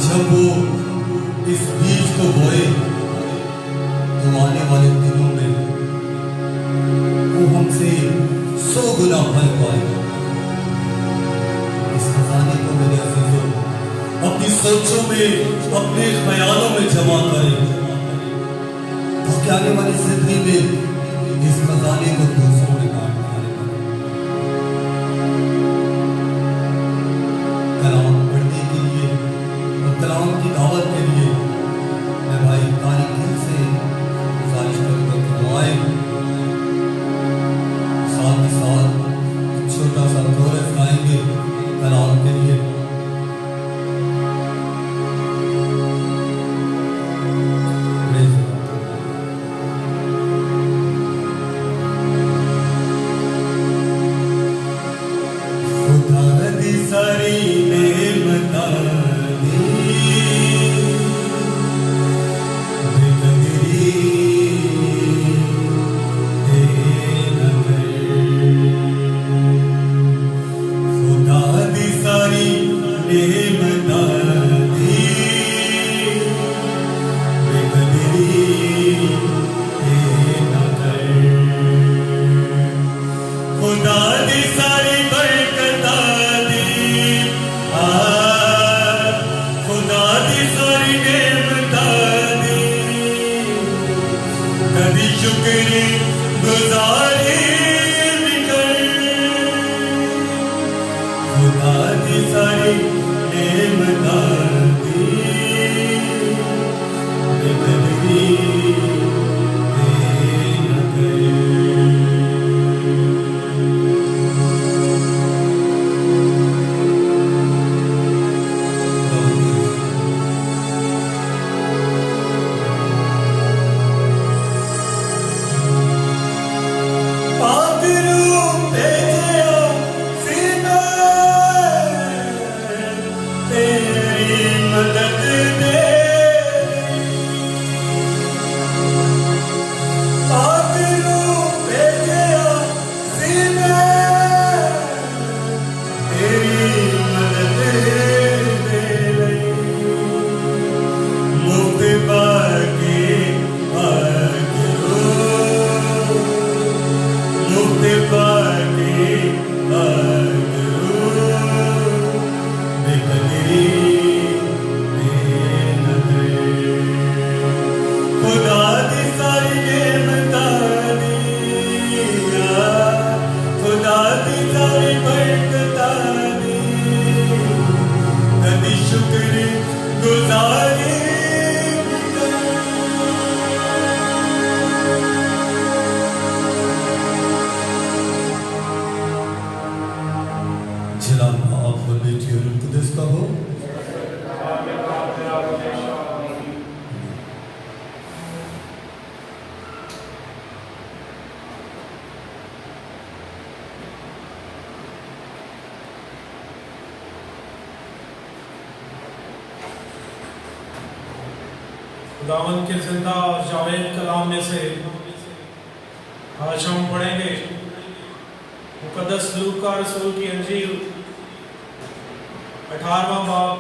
जब वो इस बीज को बोए तो आने वाले दिनों में वो हमसे 100 गुना फल पाएगा। इस खजाने को मेरे अजीजों अपनी सोचों में, अपने ख्यालों में जमा करें ताकि आने वाली जिंदगी में इस खजाने को दूसरों में बांट पाए। कलाम पढ़ने के लिए और कलाम की दावत के लिए मैं भाई तारिक दिल से गुजारिश करूंगा कि दुआएं, साथ ही साथ छोटा सा कोरस गाएंगे कलाम के लिए। खुदावंद के जिंदा और जावेद कलाम में से आज हम पढ़ेंगे मुकद्दस लूका रसूल की अंजील 18वां बाब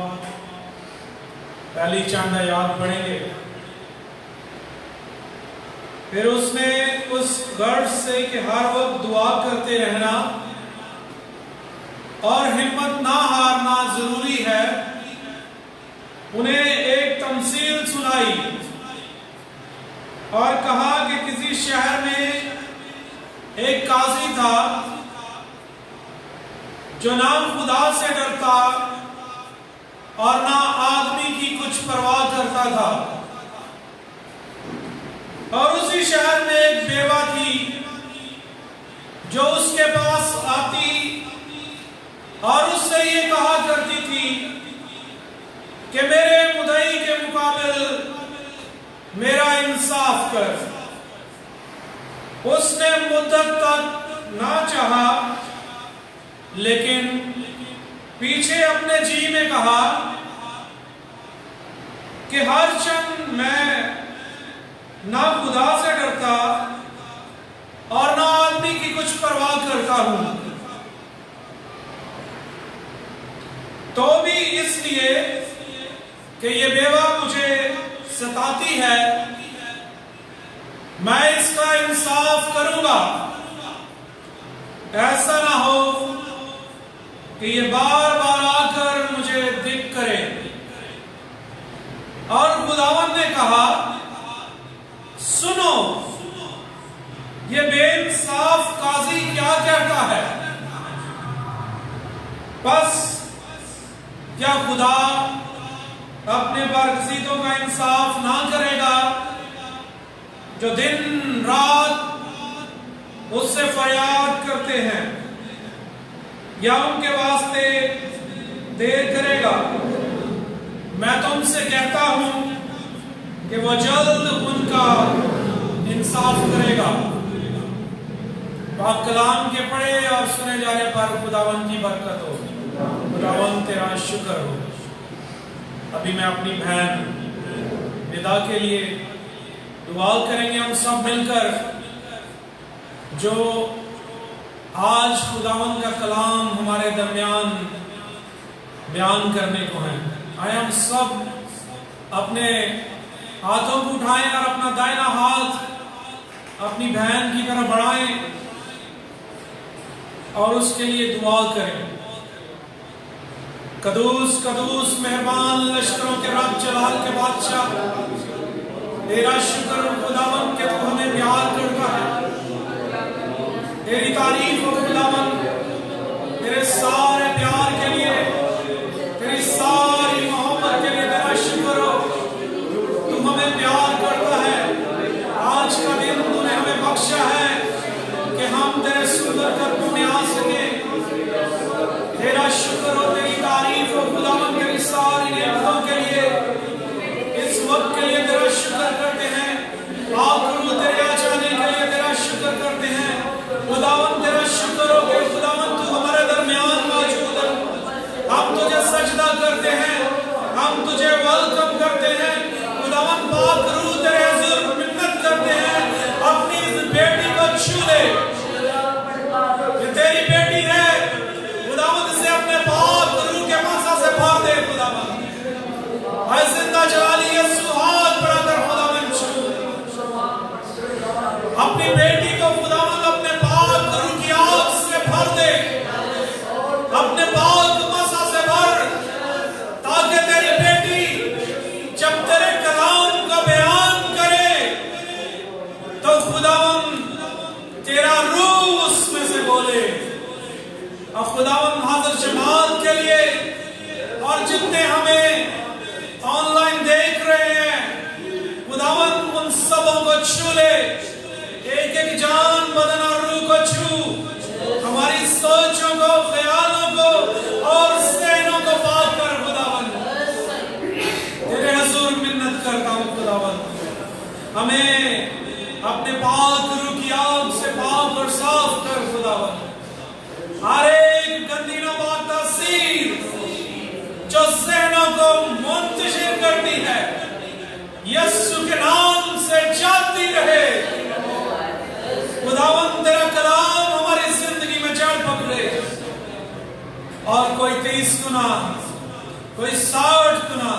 पहली चंद आयत पढ़ेंगे। फिर उसने उस गर्ज से कि हर वक्त दुआ करते रहना और हिम्मत ना हारना जरूरी है, उन्हें एक तमसील सुनाई और कहा कि किसी शहर में एक काजी था जो ना खुदा से डरता और ना आदमी की कुछ परवाह करता था। और उसी शहर में एक बेवा थी जो उसके पास आती और उससे ये कहा करती थी कि मेरे मुदई के मुकाबिल मेरा इंसाफ कर। उसने मुद्दत तक ना चाहा, लेकिन पीछे अपने जी में कहा कि हर चंद मैं ना खुदा से डरता और ना आदमी की कुछ परवाह करता हूं, तो भी इसलिए कि ये बेवा मुझे सताती है, मैं इसका इंसाफ करूंगा। ऐसा ना हो कि ये बार बार आकर मुझे दिक करे। और खुदावन ने कहा, सुनो, ये बेइंसाफ काजी क्या कहता है। बस क्या खुदा अपने बरगज़ीदों का इंसाफ ना करेगा जो दिन रात उससे फरियाद करते हैं, या उनके वास्ते देर करेगा। मैं तुमसे कहता हूं कि वो जल्द उनका इंसाफ करेगा। पाक कलाम के पढ़े और सुने जाने पर खुदावन की बरकत हो। खुदावन तेरा शुक्र हो। अभी मैं अपनी बहन निदा के लिए दुआ करेंगे हम सब मिलकर, जो आज खुदावन का कलाम हमारे दरमियान बयान करने को है। आए हम सब अपने हाथों को उठाएं और अपना दाहिना हाथ अपनी बहन की तरफ बढ़ाएं और उसके लिए दुआ करें। कदूस कदूस मेहरबान लश्करों के रब जलाल के बादशाह, तेरा शुक्र खुदावन के तू हमें प्यार करता है। तेरी तारीफ हो खुदावन, तेरे सारे प्यार के लिए, तेरी सारी मोहब्बत के लिए तेरा शुक्र हो। तू हमें प्यार करता है। आज का दिन तूने हमें बख्शा है कि हम तेरे सुंदर कदमों में आ सके। तेरा शुक्र हो, तेरी तारीफ हो खुदावन, तेरी सारी नेमतों के लिए, इस वक्त के लिए तेरा शुक्र करते हैं। आखिर तेरे आ जाने के लिए तेरा शुक्र करते हैं। खुदावन तेरा शुक्र हो कि खुदावन तू हमारे दरमियान मौजूद है। हम तुझे सजदा करते हैं, हम तुझे वेलकम करते हैं। खुदावन पाक रूह तेरे हुजूर मिन्नत करते हैं, अपनी इस बेटी को छू ले। ये तेरी बेटी है खुदावन, इसे अपने पाक रूह के मसा से भर दे। खुदावन ऐ जिंदा जलाली यीशु, हाथ बढ़ाकर खुदावन छू अपनी बेटी को। खुदावन अपने पाक रूह की आग से भर दे, अपने पाक मसा से भर, ताकि तेरी बेटी जब तेरे कलाम का बयान करे तो खुदावन तेरा रूह उसमें से बोले। और खुदावन हाज़िर जमात के लिए और जितने हमें ऑनलाइन देख रहे हैं, खुदावन उन सबों को छू ले। एक एक जान बदन और रूह को छू, हमारी सोचों को, ख्यालों को और सहनों को पाक कर। खुदावन तेरे हुजूर मिन्नत करता हूं खुदावन, हमें अपने पाक रूह की आग से पाक और साफ कर। खुदावन हर एक गंदी नबात तासीर जो सहनों को मुंतशिर करती है, यीशु के नाम से जाती रहे। खुदावन तेरा कलाम हमारी जिंदगी में जड़ पकड़े और कोई 30 गुना, कोई 60 गुना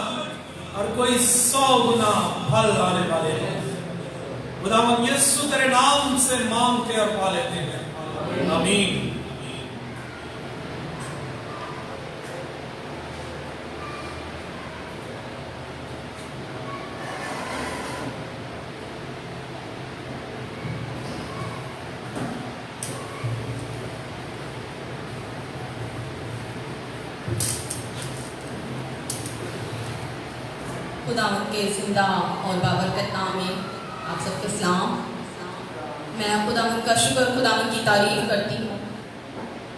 और कोई 100 गुना फल लाने वाले हैं। खुदावन यीशु तेरे नाम से मांगते और पा लेते हैं, आमीन। खुदावन के जिंदा और बाबरकत नाम में आप सबको सलाम। मैं खुदावन का शुक्र, खुदावन की तारीफ करती हूँ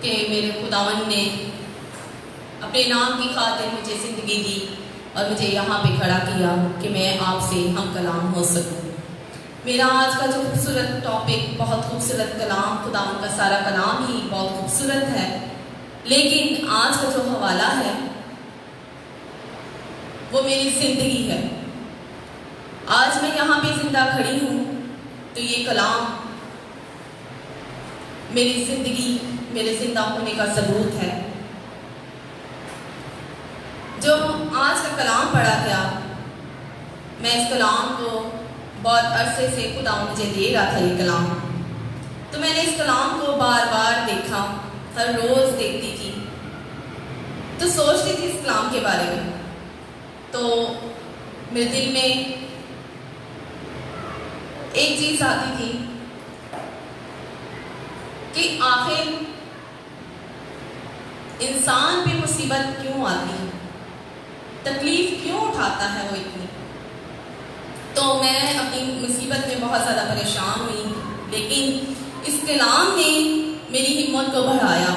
कि मेरे खुदावन ने अपने नाम की खातिर मुझे ज़िंदगी दी और मुझे यहाँ पे खड़ा किया कि मैं आपसे हम कलाम हो सकूँ। मेरा आज का जो खूबसूरत टॉपिक, बहुत खूबसूरत कलाम, खुदावन का सारा कलाम ही बहुत खूबसूरत है, लेकिन आज का जो हवाला है वो मेरी जिंदगी है। आज मैं यहाँ पे जिंदा खड़ी हूँ तो ये कलाम मेरी जिंदगी, मेरे जिंदा होने का सबूत है। जो आज का कलाम पढ़ा गया, मैं इस कलाम को बहुत अरसे से खुदा मुझे दे रहा था, ये कलाम। तो मैंने इस कलाम को बार बार देखा, हर रोज देखती थी, तो सोचती थी इस कलाम के बारे में। तो मेरे दिल में एक चीज आती थी कि आखिर इंसान पे मुसीबत क्यों आती है, तकलीफ क्यों उठाता है वो इतनी। तो मैं अपनी मुसीबत में बहुत ज़्यादा परेशान हुई, लेकिन इस कलाम ने मेरी हिम्मत को बढ़ाया,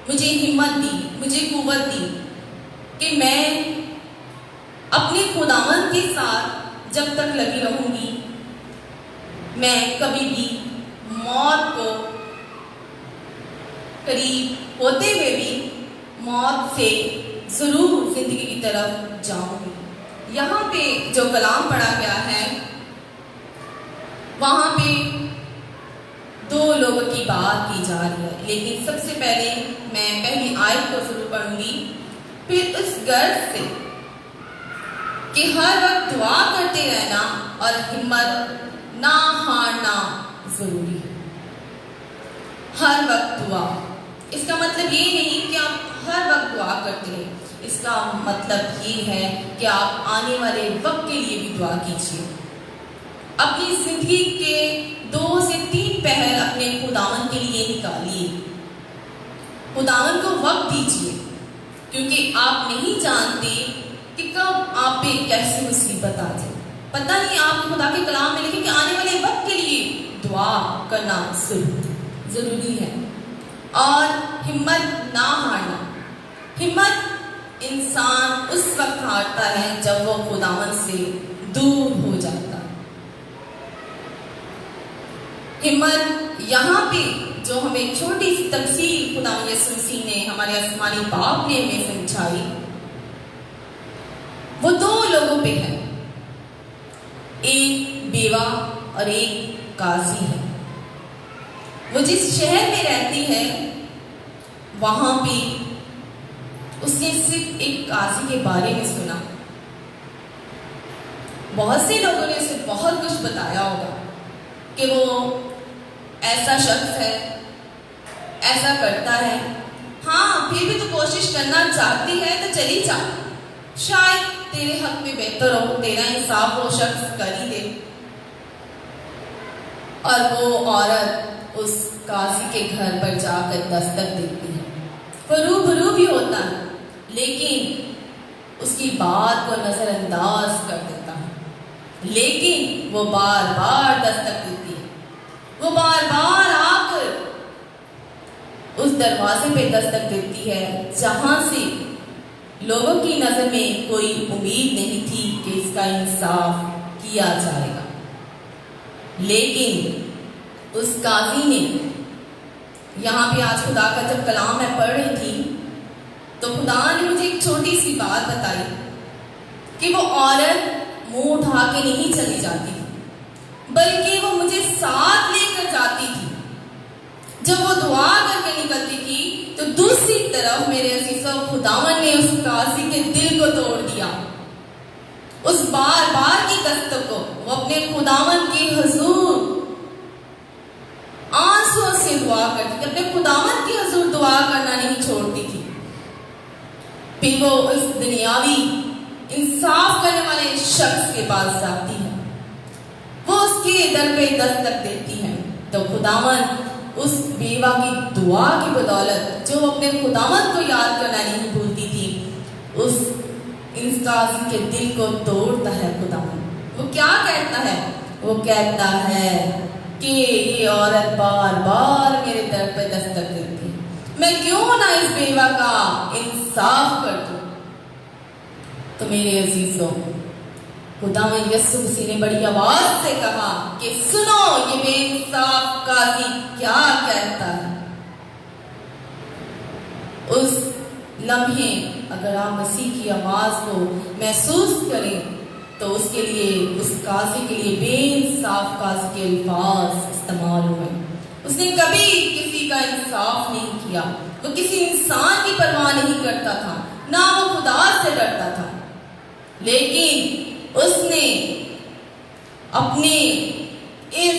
मुझे हिम्मत दी, मुझे कुव्वत दी कि मैं अपने खुदावंद के साथ जब तक लगी रहूंगी, मैं कभी भी मौत को करीब होते हुए भी मौत से जरूर जिंदगी की तरफ जाऊंगी। यहाँ पे जो कलाम पढ़ा गया है, वहाँ पे दो लोगों की बात की जा रही है, लेकिन सबसे पहले मैं पहली आयत को जरूर पढ़ूंगी, फिर उस गर्ज से कि हर वक्त दुआ करते रहना और हिम्मत ना हारना जरूरी है। हर वक्त दुआ, इसका मतलब ये नहीं कि आप हर वक्त दुआ करते हैं, इसका मतलब ये है कि आप आने वाले वक्त के लिए भी दुआ कीजिए। अपनी जिंदगी के 2 से 3 पहर अपने खुदावन के लिए निकालिए, खुदावन को वक्त दीजिए, क्योंकि आप नहीं जानते कि कब आप पे कैसी मुसीबत आ जाए। पता नहीं, आप खुदा के कलाम में लिखे कि आने वाले वक्त के लिए दुआ करना जरूरी है। और हिम्मत ना हारना, हिम्मत इंसान उस वक्त हारता है जब वो खुदावन से दूर हो जाता है। हिम्मत यहाँ पे जो हमें छोटी सी तफसील खुदावन यीशु मसीह ने, हमारे आसमानी बाप ने हमें समझाई, वो 2 लोगों पे है, एक बेवा और एक काजी है। वो जिस शहर में रहती है वहां पे उसने सिर्फ एक काजी के बारे में सुना। बहुत से लोगों ने उसे बहुत कुछ बताया होगा कि वो ऐसा शख्स है, ऐसा करता है, हाँ फिर भी तो कोशिश करना चाहती है तो चली जा, शायद तेरे हक में बेहतर हो, तेरा इंसाफ वो शख्स कर ही दे। और वो औरत उस काजी के घर पर जाकर दस्तक देती है, वो रूबरू भी होता है, लेकिन उसकी बात को नजरअंदाज कर देता है। लेकिन वो बार बार दस्तक देती है, वो बार बार आकर उस दरवाजे पे दस्तक देती है जहां से लोगों की नजर में कोई उम्मीद नहीं थी कि इसका इंसाफ किया जाएगा। लेकिन उस काजी ने, यहाँ पे आज खुदा का जब कलाम मैं पढ़ रही थी तो खुदा ने मुझे एक छोटी सी बात बताई कि वो औरत मुंह उठा के नहीं चली जाती थी, बल्कि वो मुझे साथ लेकर जाती थी। जब वो दुआ करके निकलती थी तो दूसरी तरफ मेरे अजीजों, खुदावन ने उस काजी के दिल को तोड़ दिया। उस बार बार की दस्तक को वो अपने खुदावन के हुजूर आंसुओं से दुआ करती थी, अपने खुदावन के हुजूर दुआ करना नहीं छोड़ती थी। फिर वो इस दुनियावी इंसाफ करने वाले शख्स के पास जाती है, वो उसके दर पे दस्तक देती है। तो खुदावन उस बेवा की दुआ की बदौलत, जो अपने खुदावन को याद करना नहीं भूलती थी, उस इंसान के दिल को तोड़ता है खुदावन। वो क्या कहता है? वो कहता है कि ये औरत बार बार मेरे दर पे दस्तक देती है, मैं क्यों ना इस बेवा का इंसाफ कर दूं। तो मेरे अजीजों, खुदावन यीशु मसीह ने बड़ी आवाज से कहा कि सुनो ये बेइंसाफ काजी क्या कहता है। उस लम्हे अगर आप मसीह की आवाज को महसूस करें तो उसके लिए, उस काजी के लिए बेइंसाफ काजी के अल्फाज इस्तेमाल हुए। उसने कभी किसी का इंसाफ नहीं किया, वो किसी इंसान की परवाह नहीं करता था, ना वो खुदा से डरता था। लेकिन उसने अपने इस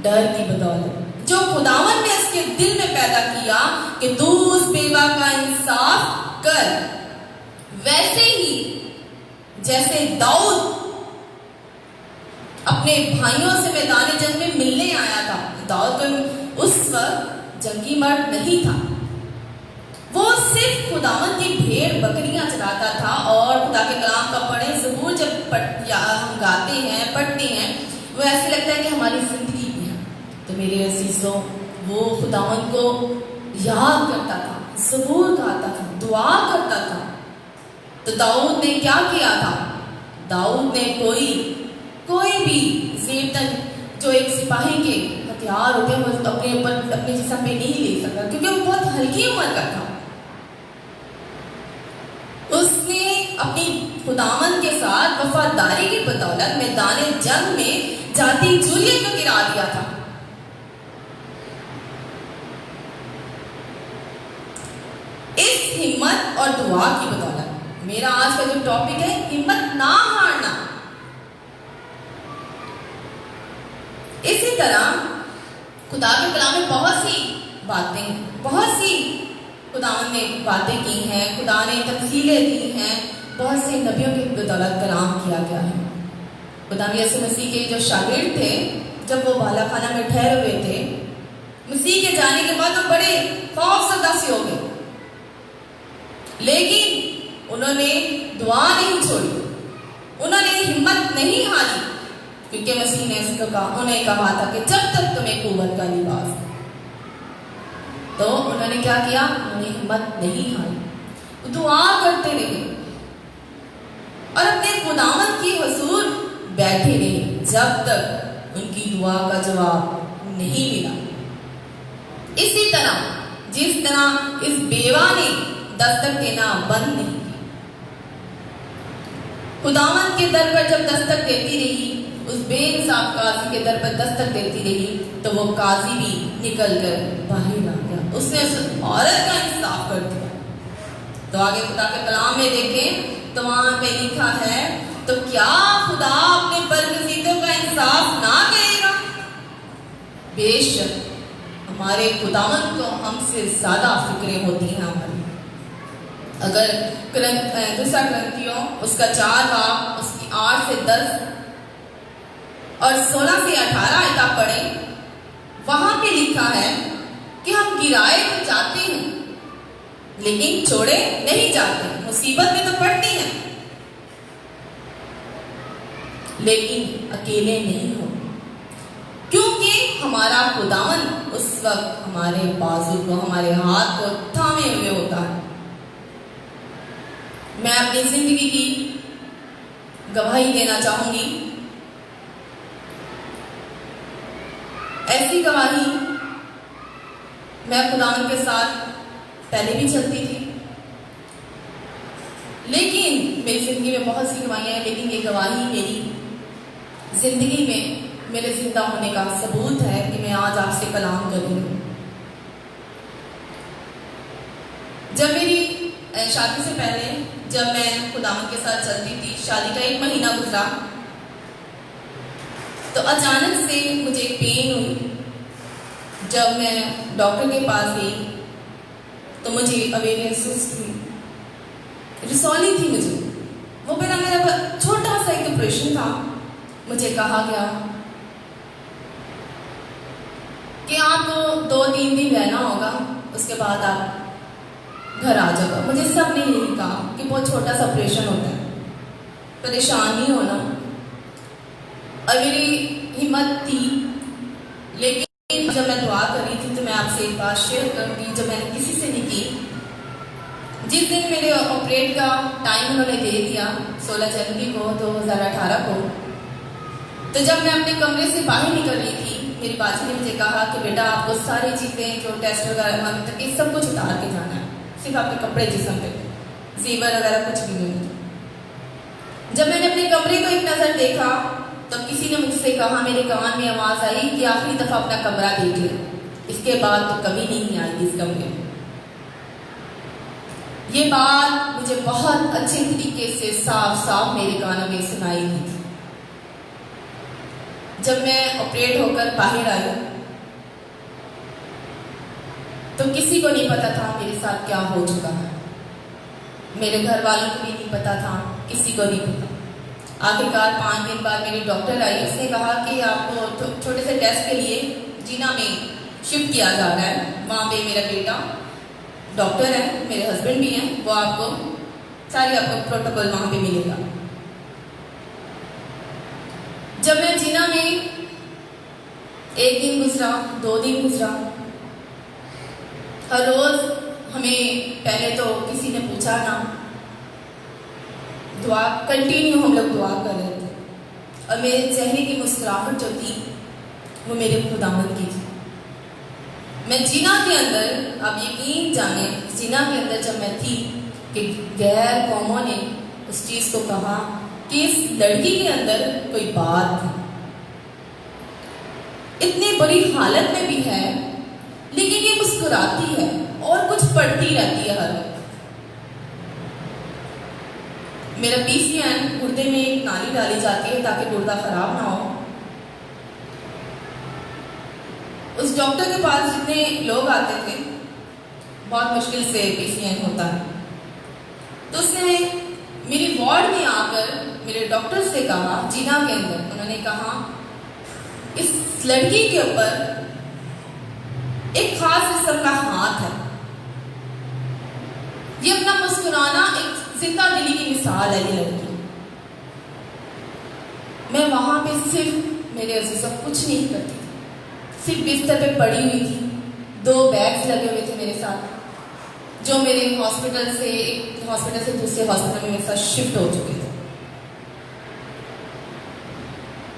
डर की बदौलत जो खुदावन ने उसके दिल में पैदा किया कि तू उस बेवा का इंसाफ कर, वैसे ही जैसे दाऊद अपने भाइयों से मैदान जंग में मिलने आया था। दाऊद को उस वक्त जंगी मर्द नहीं था, वो सिर्फ खुदावन की भेड़ बकरियां चलाता था। और खुदा के कलाम का पढ़े ज़बूर जब हम गाते हैं, पढ़ते हैं, वो ऐसे लगता है कि हमारी जिंदगी में है। तो मेरे अजीजों, वो खुदावन को याद करता था, ज़बूर गाता था, दुआ करता था। तो दाऊद ने क्या किया था? दाऊद ने कोई भी ज़ेबतन जो एक सिपाही के हथियार होते हैं वो अपने जिस्म पे नहीं ले सकता, क्योंकि वो बहुत हल्की उम्र का था। उसने अपनी खुदावन के साथ वफादारी की बदौलत मैदान जंग में जाती जूलियत को गिरा दिया था। इस हिम्मत और दुआ की बदौलत मेरा आज का जो टॉपिक है, हिम्मत ना हारना। इसी तरह खुदा के कलाम में बहुत सी खुदावन ने बातें की हैं, खुदा ने तफसीलें दी हैं, बहुत से नबियों की बदौलत कलाम किया गया है। खुदा यीशु मसीह के जो शागिर्द थे, जब वो बाला खाना में ठहरे हुए थे, मसीह के जाने के बाद वो बड़े खौफजदा से हो गए, लेकिन उन्होंने दुआ नहीं छोड़ी, उन्होंने हिम्मत नहीं हारी, क्योंकि मसीह ने उन्हें कहा था कि जब तक तुम्हें कुव्वत का लिबास है। तो उन्होंने क्या किया? उन्होंने हिम्मत नहीं हारी, दुआ करते रहे और अपने खुदावंद की हुजूर बैठे रहे जब तक उनकी दुआ का जवाब नहीं मिला। इसी तरह जिस तरह इस बेवा ने दस्तक देना बंद नहीं किया, खुदावंद के दर पर जब दस्तक देती रही, उस बेइंसाफ काजी के दर पर दस्तक देती रही, तो वो काजी भी निकल कर बाहर आ गया, उसने उस औरत का इंसाफ कर दिया। तो आगे खुदा के कलाम में देखें तो वहां पे लिखा है, तो क्या खुदा अपने बरगज़ीदों का इंसाफ ना करेगा? बेशक हमारे खुदावंद को हमसे ज्यादा फिक्रें होती हैं हमारी। अगर दूसरा ग्रंथियों उसका 4 बाब उसकी 8 से 10 और 16 से 18 आयत पढ़े, वहां पे लिखा है कि हम गिराए तो जाते हैं लेकिन छोड़े नहीं जाते, मुसीबत में तो पड़ती हैं लेकिन अकेले नहीं हो, क्योंकि हमारा खुदावंद उस वक्त हमारे बाजू को, हमारे हाथ को थामे हुए होता है। मैं अपनी जिंदगी की गवाही देना चाहूंगी। ऐसी गवाही मैं खुदावंद के साथ पहले भी चलती थी, लेकिन मेरी जिंदगी में बहुत सी गवाहियां हैं, लेकिन ये गवाही मेरी जिंदगी में मेरे जिंदा होने का सबूत है कि मैं आज आपसे कलाम करूंगी। जब मेरी शादी से पहले जब मैं खुदावंद के साथ चलती थी, शादी का 1 महीना गुजरा तो अचानक से मुझे पेन हुई। जब मैं डॉक्टर के पास गई तो मुझे अवेयरनेस हुई, रिसॉली थी मुझे, वो मेरा छोटा सा एक ऑपरेशन था। मुझे कहा गया कि आपको 2-3 दिन रहना होगा, उसके बाद आप घर आ जाओगा। मुझे सब ने यही कहा कि बहुत छोटा सा ऑपरेशन होता है, परेशान नहीं होना। और मेरी हिम्मत थी, लेकिन जब मैं दुआ कर रही थी तो मैं आपसे एक बात शेयर करूंगी जो मैंने किसी से नहीं की। जिस दिन मेरे ऑपरेट का टाइम उन्होंने दे दिया 16 जनवरी को 2018 को, तो जब मैं अपने कमरे से बाहर निकल रही थी, मेरी बाजी ने मुझे कहा कि बेटा आपको सारी चीज़ें जो टेस्ट वगैरह तक ये सब कुछ उतार के जाना है, सिर्फ आपके कपड़े जिस्म पे, जेवर वगैरह कुछ भी नहीं। जब मैंने अपने कमरे को एक नज़र देखा तो किसी ने मुझसे कहा, मेरे कान में आवाज़ आई कि आखिरी दफ़ा अपना कमरा देख ले, इसके बाद तो कभी नहीं आएगी इस कमरे में। ये बात मुझे बहुत अच्छे तरीके से साफ साफ मेरे कानों में सुनाई दी थी। जब मैं ऑपरेट होकर बाहर आई तो किसी को नहीं पता था मेरे साथ क्या हो चुका है। मेरे घर वालों को भी नहीं पता था, किसी को नहीं पता। आखिरकार 5 दिन बाद मेरी डॉक्टर आई, उसने कहा कि आपको छोटे से टेस्ट के लिए जीना में शिफ्ट किया जा रहा है। वहाँ पे मेरा बेटा डॉक्टर है, मेरे हस्बैंड भी हैं, वो आपको प्रोटोकॉल वहाँ पे मिलेगा। जब मैं जीना में 1 दिन गुजरा, 2 दिन गुजरा, हर रोज हमें पहले तो किसी ने पूछा ना, दुआ कंटिन्यू हम लोग दुआ कर रहे थे और मेरे चेहरे की मुस्कुराहट जो थी वो मेरे खुदावंद की थी। मैं जीना के अंदर, आप यकीन जाने, जीना के अंदर जब मैं थी कि गैर कौमों ने उस चीज को कहा कि इस लड़की के अंदर कोई बात थी, इतनी बुरी हालत में भी है लेकिन ये मुस्कुराती है और कुछ पढ़ती रहती है हर वक्त। मेरा PCN गुर्दे में एक नाली डाली जाती है ताकि गुर्दा खराब ना हो। उस डॉक्टर के पास जितने लोग आते थे, बहुत मुश्किल से PCN होता है, तो उसने मेरी वार्ड में आकर मेरे डॉक्टर से कहा, जीना के अंदर, उन्होंने कहा इस लड़की के ऊपर एक खास किस्म का हाथ है, ये अपना मुस्कुराना एक जिंदा दिली की मिसाल है ये लड़की। मैं वहां पे सिर्फ मेरे अजीजों कुछ नहीं करती थी, सिर्फ बिस्तर पे पड़ी हुई थी। 2 बैग्स लगे हुए थे मेरे साथ, जो मेरे हॉस्पिटल से दूसरे हॉस्पिटल में मेरे साथ शिफ्ट हो चुके थे।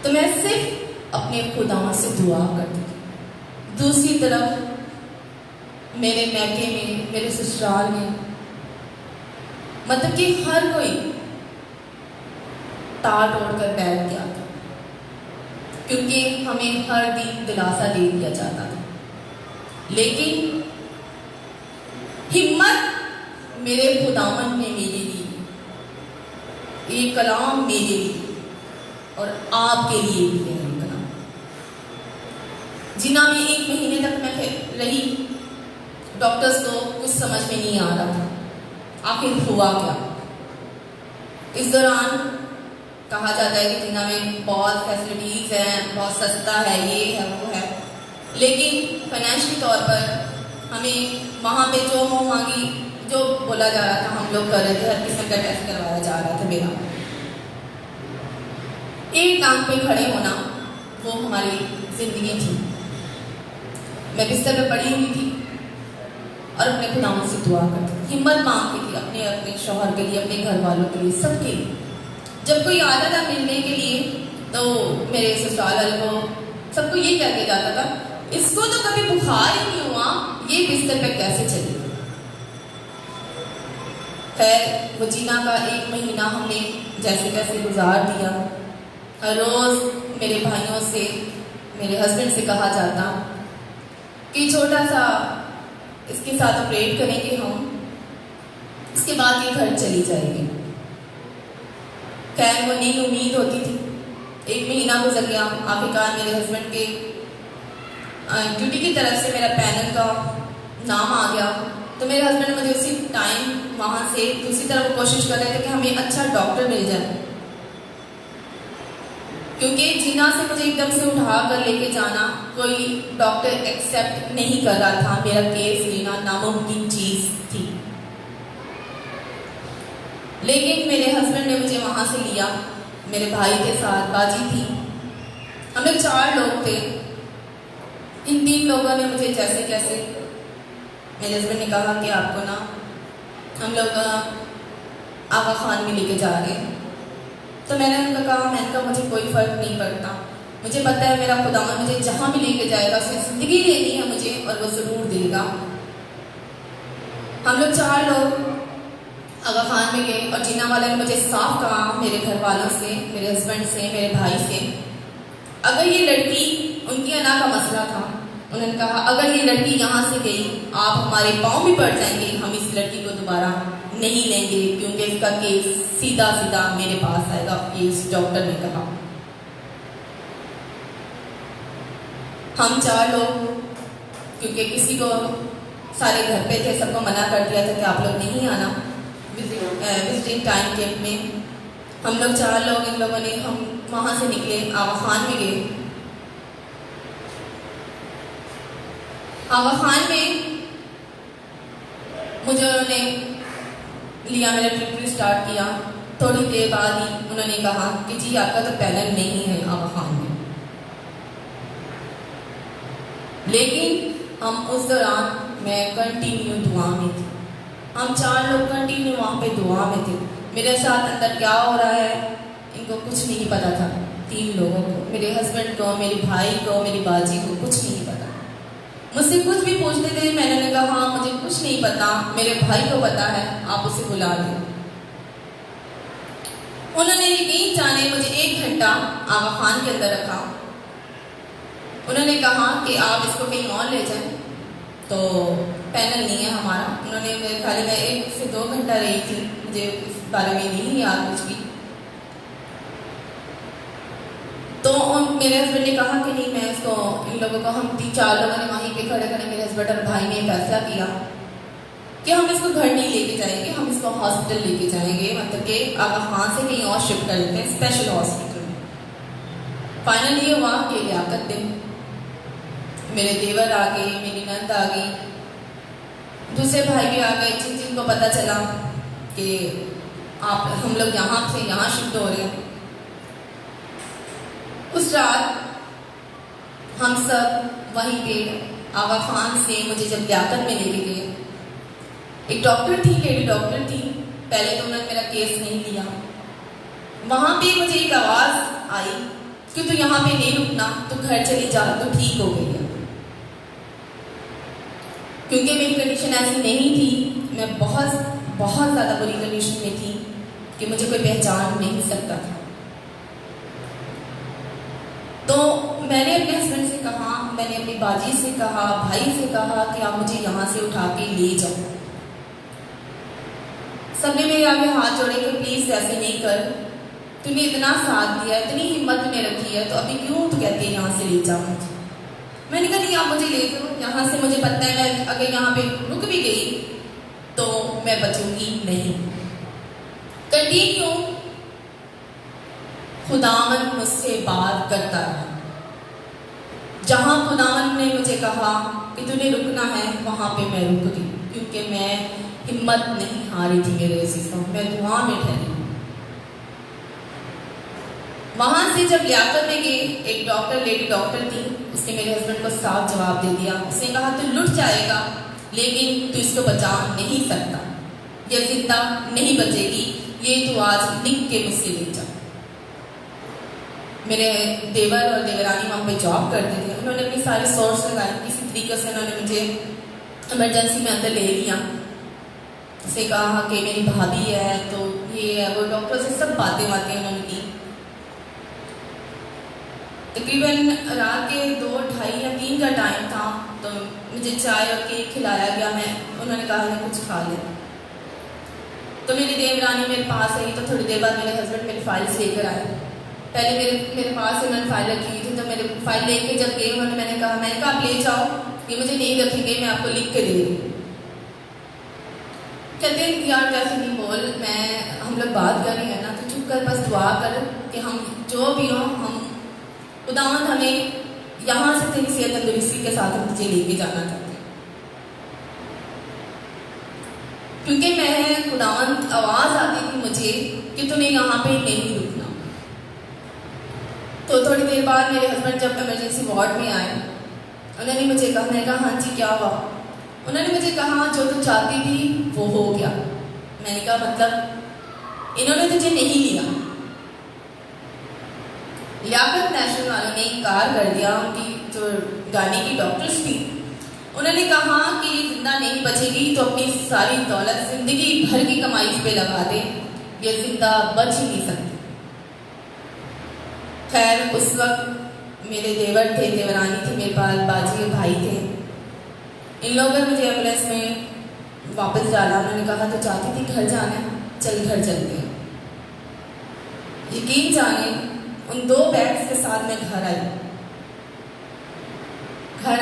तो मैं सिर्फ अपने खुदा से दुआ करती थी। दूसरी तरफ मेरे मैके में, मेरे ससुराल में, मतलब कि हर कोई टाट ओढ़ कर बैठ गया था, क्योंकि हमें हर दिन दिलासा दे दिया जाता था। लेकिन हिम्मत मेरे खुदावंद ने मेरे लिए, ये कलाम मेरे लिए और आपके लिए भी है कलाम। जिना में 1 महीने तक मैं रही, डॉक्टर्स को कुछ समझ में नहीं आ रहा था आखिर हुआ क्या। इस दौरान कहा जाता है कि जिना में बहुत फैसिलिटीज हैं, बहुत सस्ता है, ये है वो है, लेकिन फाइनेंशियल तौर पर हमें वहाँ पे जो मुँह मांगी, जो बोला जा रहा था हम लोग कर रहे थे। हर किस्म का टेस्ट करवाया जा रहा था मेरा। एक टांग पे खड़े होना वो हमारी जिंदगी थी। मैं बिस्तर पे पड़ी हुई थी और अपने खुदावंद से दुआ करती थी, हिम्मत मांगती थी अपने शौहर के लिए, अपने घर वालों के लिए, सबके लिए। जब कोई आता था मिलने के लिए तो मेरे ससुराल वाले को, सबको ये कह दिया जाता था, इसको तो कभी बुखार ही नहीं हुआ, ये बिस्तर पे कैसे चली। खैर वो जीना का 1 महीना हमने जैसे तैसे गुजार दिया। हर रोज मेरे भाइयों से, मेरे हस्बैंड से कहा जाता कि छोटा सा इसके साथ ऑपरेट करेंगे हम, इसके बाद ये घर चली जाएगी। खैर वो नींद उम्मीद होती थी। 1 महीना गुजर गया। आखिरकार मेरे हस्बैंड के ड्यूटी की तरफ से मेरा पैनल का नाम आ गया, तो मेरे हस्बैंड मुझे उसी टाइम वहाँ से दूसरी तरफ कोशिश कर रहे थे कि हमें अच्छा डॉक्टर मिल जाए, क्योंकि जीना से मुझे एकदम से उठा कर लेके जाना कोई डॉक्टर एक्सेप्ट नहीं कर रहा था। मेरा केस लेना नामुमकिन चीज थी। लेकिन मेरे हस्बैंड ने मुझे वहां से लिया, मेरे भाई के साथ बाजी थी, हम लोग 4 लोग थे। इन 3 लोगों ने मुझे जैसे कैसे, मेरे हस्बैंड ने कहा कि आपको ना हम लोग आगा खान में लेके जा रहे हैं। तो मैंने उनको कहा मुझे कोई फर्क नहीं पड़ता, मुझे पता है मेरा खुदावंद मुझे जहाँ भी लेके जाएगा उसे जिंदगी देनी है मुझे, और वो जरूर देगा। हम लोग 4 लोग आगा खान में गए और जीना वाले ने मुझे साफ कहा, मेरे घर वालों से, मेरे हस्बैंड से, मेरे भाई से, अगर ये लड़की, उनकी अना का मसला था, उन्होंने कहा अगर ये लड़की यहाँ से गई आप हमारे पाँव भी पड़ जाएंगे, हम इस लड़की को दोबारा नहीं लेंगे क्योंकि इसका केस सीधा सीधा मेरे पास आएगा, ये इस डॉक्टर ने कहा। हम 4 लोग, क्योंकि किसी को सारे घर पे थे, सबको मना कर दिया था कि आप लोग नहीं आना विजिटिंग टाइम कैंप में। हम लोग 4 लोग, इन लोगों ने, हम वहां से निकले, आगा खान में गए। आगा खान में मुझे उन्होंने लिया, मेरा ट्रीटमेंट स्टार्ट किया। थोड़ी देर बाद ही उन्होंने कहा कि जी आपका तो पैनल नहीं है आगा खान में। लेकिन हम उस दौरान मैं कंटिन्यू दुआ में थी, हम 4 लोग कंटिन्यू वहाँ पे दुआ में थे। मेरे साथ अंदर क्या हो रहा है इनको कुछ नहीं पता था। 3 लोगों को, मेरे हस्बैंड को, मेरे भाई को, मेरी बाजी को कुछ नहीं पता। मुझसे कुछ भी पूछते थे, मैंने कहा हाँ मुझे कुछ नहीं पता, मेरे भाई को पता है, आप उसे बुला लो। उन्होंने यकीन जाने मुझे 1 घंटा आगा खान के अंदर रखा। उन्होंने कहा कि आप इसको कहीं और ले जाएं, तो पैनल नहीं है हमारा। उन्होंने, मेरे ख्याल में 1 से 2 घंटा रही थी, मुझे इस बारे में नहीं याद कुछ भी। तो मेरे हस्बैंड ने कहा कि नहीं, मैं इसको, इन लोगों को, हम 3-4 लोगों ने वहीं पे खड़े खड़े, मेरे हस्बैंड और भाई ने फैसला किया कि हम इसको घर नहीं लेके जाएंगे, हम इसको हॉस्पिटल लेके जाएंगे, मतलब कि आगा खान से कहीं और शिफ्ट कर लेते हैं, स्पेशल हॉस्पिटल में। फाइनली ये हुआ कि लियाकत दिन मेरे देवर आ गए, मेरी नंद आ गई, दूसरे भाई भी आ गए, जिनको पता चला कि हम लोग यहाँ से यहाँ शिफ्ट हो रहे हैं। उस रात हम सब वहीं पे आगा खान से मुझे जब लियाकत में लेके गए, एक डॉक्टर थी, लेडी डॉक्टर थी। पहले तो उन्होंने मेरा केस नहीं लिया। वहां पे मुझे एक आवाज आई कि तू यहाँ पे नहीं रुकना, तो घर चली जा, तो ठीक हो गई है। क्योंकि मेरी कंडीशन ऐसी नहीं थी, मैं बहुत बहुत ज़्यादा बुरी कंडीशन में थी कि मुझे कोई पहचान नहीं सकता था। तो मैंने अपने हस्बैंड से कहा, मैंने अपनी बाजी से कहा, भाई से कहा कि आप मुझे यहाँ से उठा के ले जाओ। सबने मेरे आगे हाथ जोड़े कि प्लीज ऐसे नहीं कर, तूने इतना साथ दिया, इतनी हिम्मत तूने रखी है, तो अभी क्यों तू कहती है यहाँ से ले जाओ मुझे। मैंने कहा नहीं, आप मुझे ले जाओ यहाँ से, मुझे पता है मैं अगर यहाँ पे रुक भी गई तो मैं बचूंगी नहीं। कंटिन्यू खुदावन मुझसे बात करता रहा। जहां खुदावन ने मुझे कहा कि तूने रुकना है, वहां पे मैं रुक गई, क्योंकि मैं हिम्मत नहीं हारी थी मेरे अजीजों, मैं दुआ में ठहरी। वहां से जब लियाकत में गई, एक डॉक्टर, लेडी डॉक्टर थी, उसने मेरे हस्बैंड को साफ जवाब दे दिया। उसने कहा तू लुट जाएगा लेकिन तू इसको बचा नहीं सकता, ये जिंदा नहीं बचेगी, ये तू आज निक के मुझसे ले जा। मेरे देवर और देवरानी वहाँ पे जॉब करते थे, उन्होंने अपनी सारी सोर्स लगाई, किसी तरीके से उन्होंने मुझे इमरजेंसी में अंदर ले लिया। उसे कहा कि मेरी भाभी है, तो ये है वो, डॉक्टर से सब बातें उन्होंने की। तकरीबन रात के 2, 2:30 या 3 का टाइम था, तो मुझे चाय और केक खिलाया गया। उन्होंने कहा मैं कुछ खा ले। तो मेरी देवरानी मेरे पास आई, तो थोड़ी देर बाद मेरे हस्बैंड मेरी फाइल्स लेकर आए। पहले मेरे पास से उन्होंने फाइल रखी हुई थी, तो मेरे फाइल लेके जब गए उन्होंने, मैंने कहा आप ले जाओ, ये मुझे नहीं रखेंगे, मैं आपको लिख के दे दूँ। कहते यार वैसे नहीं बोल, हम लोग बात कर रहे हैं ना, तो चुप कर, बस दुआ कर कि हम जो भी हो, हम खुदावंद हमें यहाँ से तेरी सेहत तंदुरुस्ती के साथ मुझे लेके जाना चाहते हैं। क्योंकि मैं खुदावंद आवाज आती थी मुझे कि तुम्हें यहाँ पे नहीं रुकना। तो थोड़ी देर बाद मेरे हस्बैंड जब इमरजेंसी वार्ड में आए, उन्होंने मुझे कहा, मैंने कहा हाँ जी क्या हुआ। उन्होंने मुझे कहा जो तू चाहती थी वो हो गया। मैंने कहा मतलब इन्होंने तुझे नहीं लिया। लियाकत नेशनल वालों ने इनकार कर दिया, उनकी जो गाने की डॉक्टर्स थी, उन्होंने कहा कि ये जिंदा नहीं बचेगी तो अपनी सारी दौलत जिंदगी भर की कमाई पे लगा दे, ये जिंदा बच ही नहीं सकती। खैर उस वक्त मेरे देवर थे, देवरानी थी, मेरे पास बाजी भाई थे। इन लोगों ने मुझे एम्बुलेंस में वापस डाला। उन्होंने कहा तो चाहती थी घर जाना, चल घर चलते हैं। यकीन जाने उन 2 बैग्स के साथ मैं घर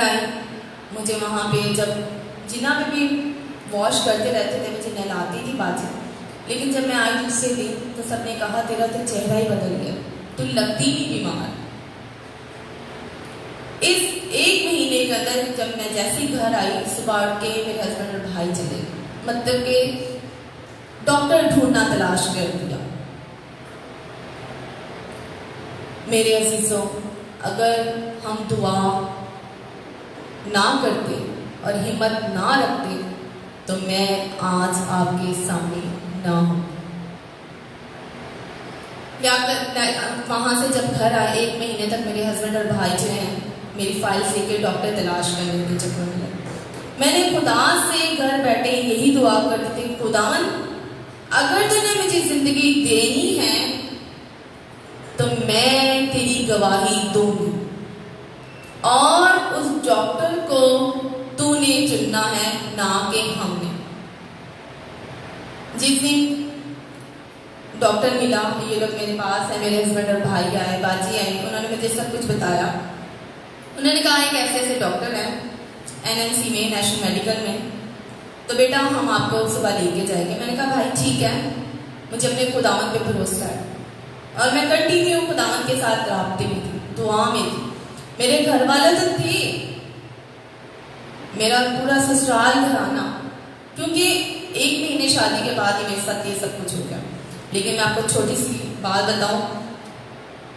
आई। मुझे वहाँ पे जब जिना में भी वॉश करते रहते थे, मुझे नहलाती थी बाजी, लेकिन जब मैं आई दूसरे दिन तो सबने कहा तेरा तो चेहरा ही बदल गया, तू लगती ही बीमार। इस 1 महीने के अंदर जब मैं जैसे ही घर आई, सुबह उठ के मेरे हस्बैंड और भाई चले गए, मतलब के डॉक्टर ढूंढना तलाश कर दिया। मेरे अजीजों, अगर हम दुआ ना करते और हिम्मत ना रखते तो मैं आज आपके सामने ना हूं। वहां से जब घर आए 1 महीने तक मेरे हस्बैंड और भाई जो हैं मेरी फाइल लेके डॉक्टर तलाश करने के चक्कर में मैंने खुदा से घर बैठे यही दुआ करती थी, खुदावन अगर तूने मुझे जिंदगी देनी है तो मैं तेरी गवाही दूंगी और उस डॉक्टर को तूने चुनना है, ना कि हमने। जिस दिन डॉक्टर मिला, ये लोग मेरे पास है, मेरे हस्बैंड और भाई आए, बाजी आई, उन्होंने मुझे सब कुछ बताया। उन्होंने कहा एक ऐसे डॉक्टर है एनएमसी में, नेशनल मेडिकल में, तो बेटा हम आपको सुबह लेके जाएंगे। मैंने कहा भाई ठीक है, मुझे अपने खुदावन पे भरोसा है और मैं कंटिन्यू खुदावन के साथ राब्ते में थी, दुआ में थी। मेरे घर वाले तो थे, मेरा पूरा ससुराल घराना, क्योंकि 1 महीने शादी के बाद ही मेरे साथ ये सब कुछ हो गया। लेकिन मैं आपको छोटी सी बात बताऊं,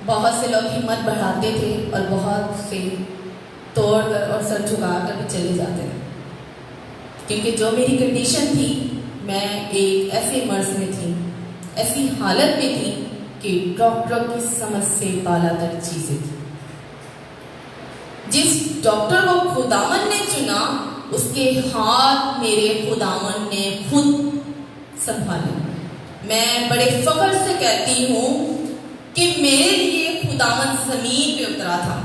बहुत से लोग हिम्मत बढ़ाते थे और बहुत से तोड़कर और सर झुकाकर भी चले जाते थे, क्योंकि जो मेरी कंडीशन थी, मैं एक ऐसे मर्ज में थी, ऐसी हालत में थी कि डॉक्टर की समझ से बालातर चीजें थी। जिस डॉक्टर को खुदावन ने चुना, उसके हाथ मेरे खुदावन ने खुद संभाले। मैं बड़े फख्र से कहती हूँ कि मेरे लिए खुदावन जमीन पे उतरा था।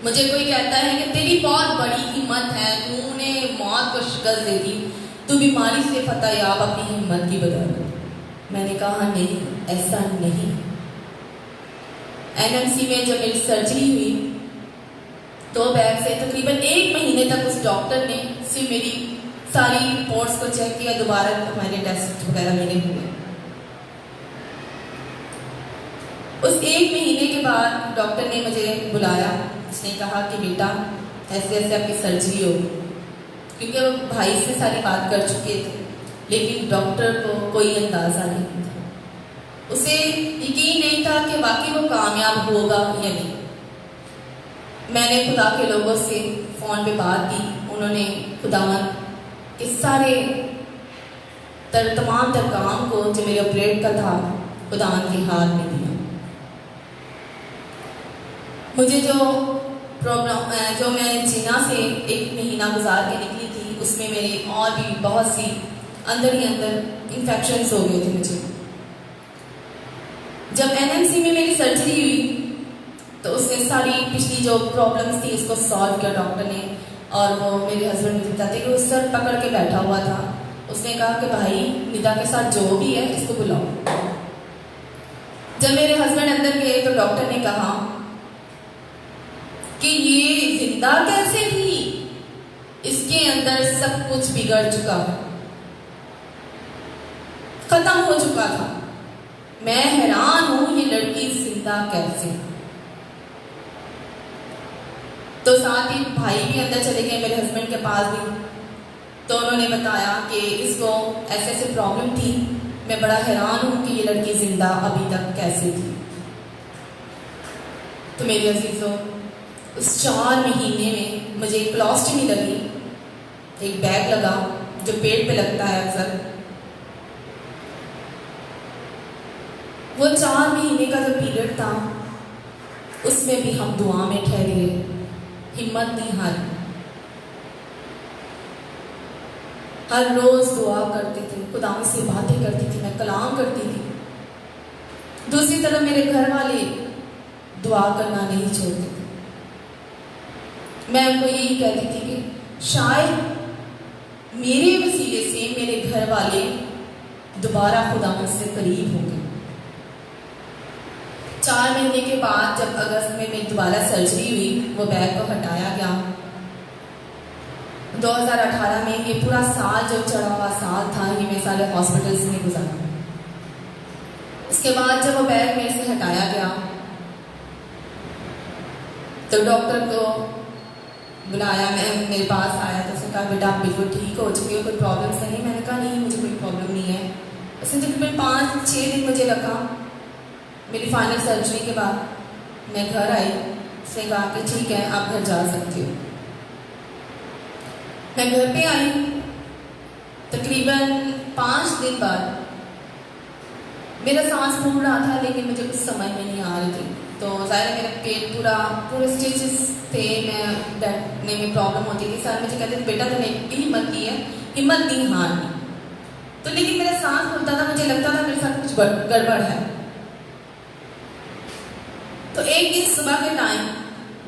मुझे कोई कहता है कि तेरी बहुत बड़ी हिम्मत है, तूने मौत को शिकस्त दे दी, तू बीमारी से फतह याब अपनी हिम्मत की बदौलत। मैंने कहा नहीं, ऐसा नहीं। एनएमसी में जब मेरी सर्जरी हुई, 2 बैग से तकरीबन 1 महीने तक उस डॉक्टर ने सिर्फ मेरी सारी रिपोर्ट्स को चेक किया, दोबारा हमारे टेस्ट वगैरह मेरे हुए। उस 1 महीने के बाद डॉक्टर ने मुझे बुलाया, उसने कहा कि बेटा ऐसे ऐसे आपकी सर्जरी होगी, क्योंकि वो भाई से सारी बात कर चुके थे, लेकिन डॉक्टर को कोई अंदाजा नहीं था, उसे यकीन नहीं था कि वाकई वो कामयाब होगा या नहीं। मैंने खुदा के लोगों से फोन पे बात की, उन्होंने खुदावन के सारे तमाम काम को जो मेरे ऑपरेट का था खुदावन के हाथ में दिया। मुझे जो प्रॉब्लम जो मैं जीना से 1 महीना गुजार के निकली थी, उसमें मेरे और भी बहुत सी अंदर ही अंदर इन्फेक्शंस हो गए थे मुझे। जब एनएमसी में मेरी सर्जरी हुई तो उसने सारी पिछली जो प्रॉब्लम्स थी उसको सॉल्व किया डॉक्टर ने, और वो मेरे हस्बैंड मुझे बताते कि वो सर पकड़ के बैठा हुआ था। उसने कहा कि भाई निदा के साथ जो भी है इसको बुलाओ। जब मेरे हस्बैंड अंदर गए तो डॉक्टर ने कहा कि ये जिंदा कैसे थी, इसके अंदर सब कुछ बिगड़ चुका है, खत्म हो चुका था। मैं हैरान हूं ये लड़की जिंदा कैसे। तो साथ ही भाई भी अंदर चले गए मेरे हस्बैंड के पास भी, तो उन्होंने बताया कि इसको ऐसे ऐसे प्रॉब्लम थी। मैं बड़ा हैरान हूं कि ये लड़की जिंदा अभी तक कैसे थी। तो मेरे अजीजों, उस 4 महीने में मुझे क्लोस्टमी लगी, एक बैग लगा जो पेट पे लगता है अक्सर। वो 4 महीने का जो पीरियड था उसमें भी हम दुआ में ठहरे रहे, हिम्मत नहीं हारी। हर रोज दुआ करते थे, खुदा से बातें करती थी, मैं कलाम करती थी। दूसरी तरफ मेरे घर वाले दुआ करना नहीं छोड़ते थे। मैं उनको यही कहती थी कि शायद मेरे वसीले से मेरे घर वाले दोबारा खुदावन से करीब हो गए। 4 महीने के बाद जब अगस्त में मेरी दोबारा सर्जरी हुई, वो बैग को हटाया गया। 2018 में ये पूरा साल जो चढ़ा हुआ साल था, ये मैं सारे हॉस्पिटल्स में गुजारा। इसके बाद जब वो बैग मेरे से हटाया गया तो डॉक्टर को बुलाया, मैं मेरे पास आया तो उसने कहा बेटा आप बिल्कुल ठीक हो चुके हो, कोई प्रॉब्लम नहीं। मैंने कहा नहीं, मुझे कोई प्रॉब्लम नहीं है। उसने तकरीबन 5-6 दिन मुझे लगा। मेरी फाइनल सर्जरी के बाद मैं घर आई, उसने कहा कि ठीक है आप घर जा सकती हो। मैं घर पे आई, तकरीबन 5 दिन बाद मेरा सांस फूल रहा था, लेकिन मुझे कुछ समझ में नहीं आ रही थी। तो ज़ाहिर मेरा पेट पूरे स्टिचेस थे, मैं बैठने में प्रॉब्लम होती थी। सर मुझे कहते थे बेटा तुम्हें हिम्मत नहीं है, हिम्मत नहीं हारनी। तो लेकिन मेरा सांस फूलता था, मुझे लगता था मेरे साथ कुछ गड़बड़ है। तो एक दिन सुबह के टाइम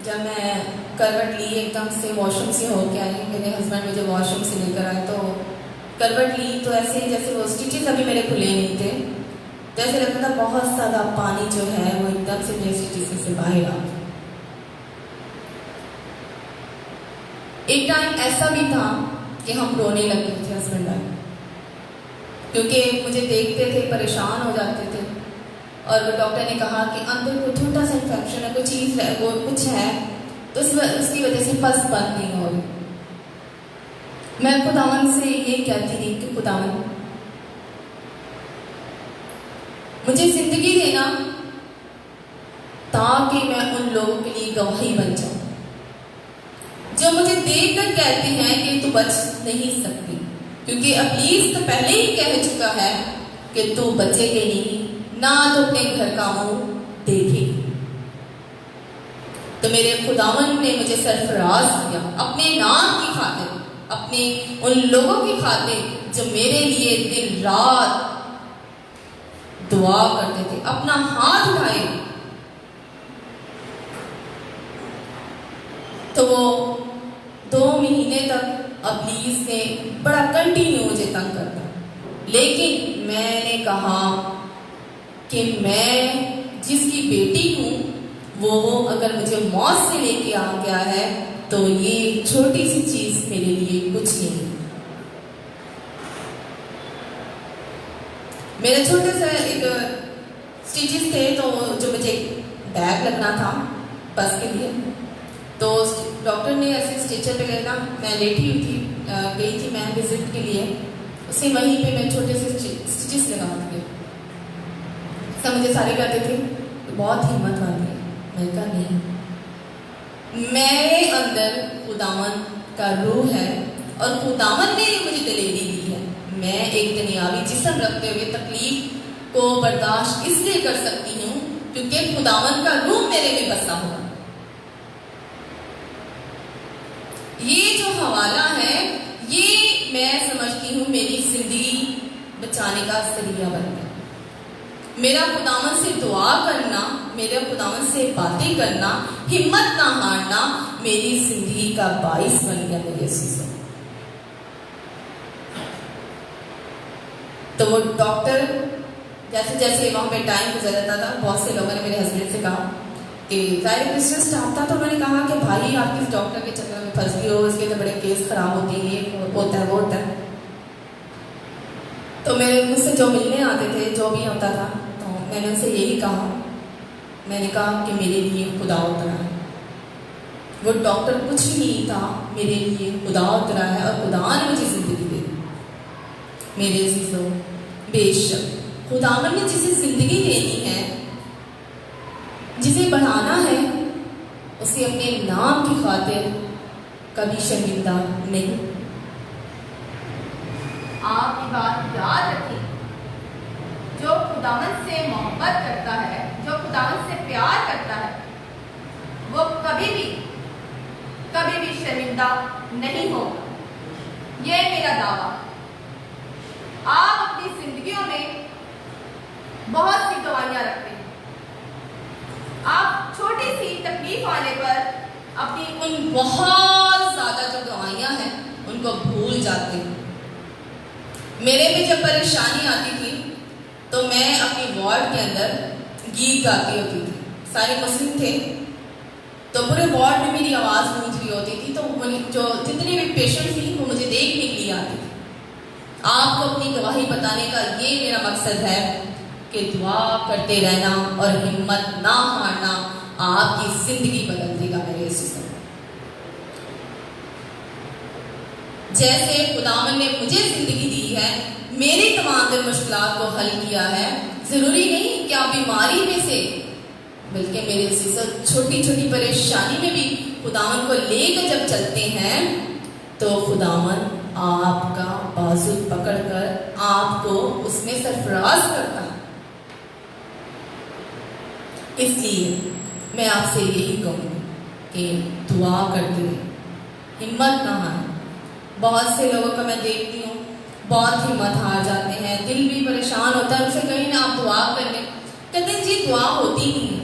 जब मैं करवट ली, एकदम से वॉशरूम से होके आई, मेरे हस्बैंड मुझे वॉशरूम से लेकर आए, तो करवट ली तो ऐसे जैसे वो स्टिचेस अभी मेरे खुले नहीं थे, तो ऐसे लगता था बहुत ज़्यादा पानी जो है वो एकदम से मेरे स्टिचेस से बाहर आ गया। एक टाइम ऐसा भी था कि हम रोने लगे थे हस्बैंड वाइफ, क्योंकि मुझे देखते थे परेशान हो जाते थे। और वो डॉक्टर ने कहा कि अंदर कोई छोटा सा इन्फेक्शन है, कोई चीज़ है, वो कुछ है, तो उसकी वजह से पस बंद नहीं हो रही। मैं खुदावन से ये कहती थी कि खुदावन मुझे जिंदगी देना ताकि मैं उन लोगों के लिए गवाही बन जाऊं जो मुझे देखकर कहते हैं कि तू बच नहीं सकती, क्योंकि इब्लीस तो पहले ही कह चुका है कि तू बचेगी नहीं, ना तो अपने घर का मुंह देखेगी। तो मेरे खुदावन ने मुझे सरफराज किया अपने नाम की खातिर, अपने उन लोगों की खातिर जो मेरे लिए दिन रात दुआ करते थे, अपना हाथ उठाए तो वो 2 महीने तक इब्लीस ने बड़ा कंटिन्यू मुझे तंग करता, लेकिन मैंने कहा कि मैं जिसकी बेटी हूं वो अगर मुझे मौत से लेके आ गया है तो ये छोटी सी चीज मेरे लिए कुछ नहीं है। मेरे छोटे से एक स्टिचेस थे, तो जो मुझे बैग लगना था बस के लिए, तो डॉक्टर ने ऐसे स्टिचर पे गया, मैं लेटी हुई थी, गई थी मैं विजिट के लिए, उसे वहीं पे मैं छोटे से स्टिचेस लगा दी। सब मुझे सारे कहते थे बहुत हिम्मत वाली है। मैंने कहा नहीं, मेरे अंदर खुदावन का रूह है और खुदावन ने मुझे दिलेरी दी है। मैं एक दुनियावी जिस्म रखते हुए तकलीफ को बर्दाश्त इसलिए कर सकती हूँ क्योंकि खुदावन का रूह मेरे में बसा हुआ। ये जो हवाला है ये मैं समझती हूँ मेरी जिंदगी बचाने का जरिया बन गया। मेरा खुदावन से दुआ करना, मेरे खुदावन से बातें करना, हिम्मत ना हारना मेरी जिंदगी का बाइस बन गया मेरे अज़ीज़ों। तो वो डॉक्टर जैसे जैसे वहाँ पे टाइम गुजरता था, बहुत से लोगों ने मेरे हस्बैंड से कहा कि ज़ाहिर क्रिश्चियन स्टाफ था, तो मैंने कहा कि भाई आप किस डॉक्टर के चक्कर में फंस गई हो, इसके तो बड़े केस खराब होते हैं, ये होता है वो होता है। तो मेरे मुझसे जो मिलने आते थे, जो भी होता था, तो मैंने उनसे यही कहा, मैंने कहा कि मेरे लिए खुदा उतरा है। वो डॉक्टर कुछ नहीं था, मेरे लिए खुदा उतरा है और खुदा ने मुझे जिंदगी दी। मेरे अज़ीज़ों, बेशक खुदावन ने जिसे जिंदगी देनी है, जिसे बढ़ाना है, उसे अपने नाम की खातिर कभी शर्मिंदा नहीं। आप ये बात याद रखें, जो खुदावन से मोहब्बत करता है, जो खुदावन से प्यार करता है, वो कभी भी शर्मिंदा नहीं होगा। यह मेरा दावा। आप अपनी जिंदगियों में बहुत सी गवाहियां रखते हैं। आप छोटी सी तकलीफ आने पर अपनी उन बहुत ज्यादा जो गवाहियां हैं उनको भूल जाते हैं। मेरे में जब परेशानी आती थी तो मैं अपनी वार्ड के अंदर गीत गाती होती थी। सारे मुस्लिम थे तो पूरे वार्ड में मेरी आवाज़ गूंज रही होती थी, तो जो जितने भी पेशेंट थी वो मुझे देखने के लिए आते थे। आपको अपनी गवाही बताने का ये मेरा मकसद है कि दुआ करते रहना और हिम्मत ना हारना आपकी जिंदगी बदल देगा। मेरे सिस्टर, जैसे खुदावन ने मुझे जिंदगी दी है, मेरी तमाम दिन मुश्किलात को हल किया है, जरूरी नहीं कि आप बीमारी में से, बल्कि मेरे सिस्टर छोटी छोटी परेशानी में भी खुदावन को लेकर जब चलते हैं तो खुदावन आपका बाजू पकड़कर आपको उसमें सरफराज करता है। इसलिए मैं आपसे यही कहूँगी कि दुआ करते रहिए, हिम्मत ना हारें। बहुत से लोगों को मैं देखती हूँ बहुत हिम्मत हार जाते हैं, दिल भी परेशान होता है, उनसे कहीं ना आप दुआ कर लें, कहते हैं जी दुआ होती नहीं है।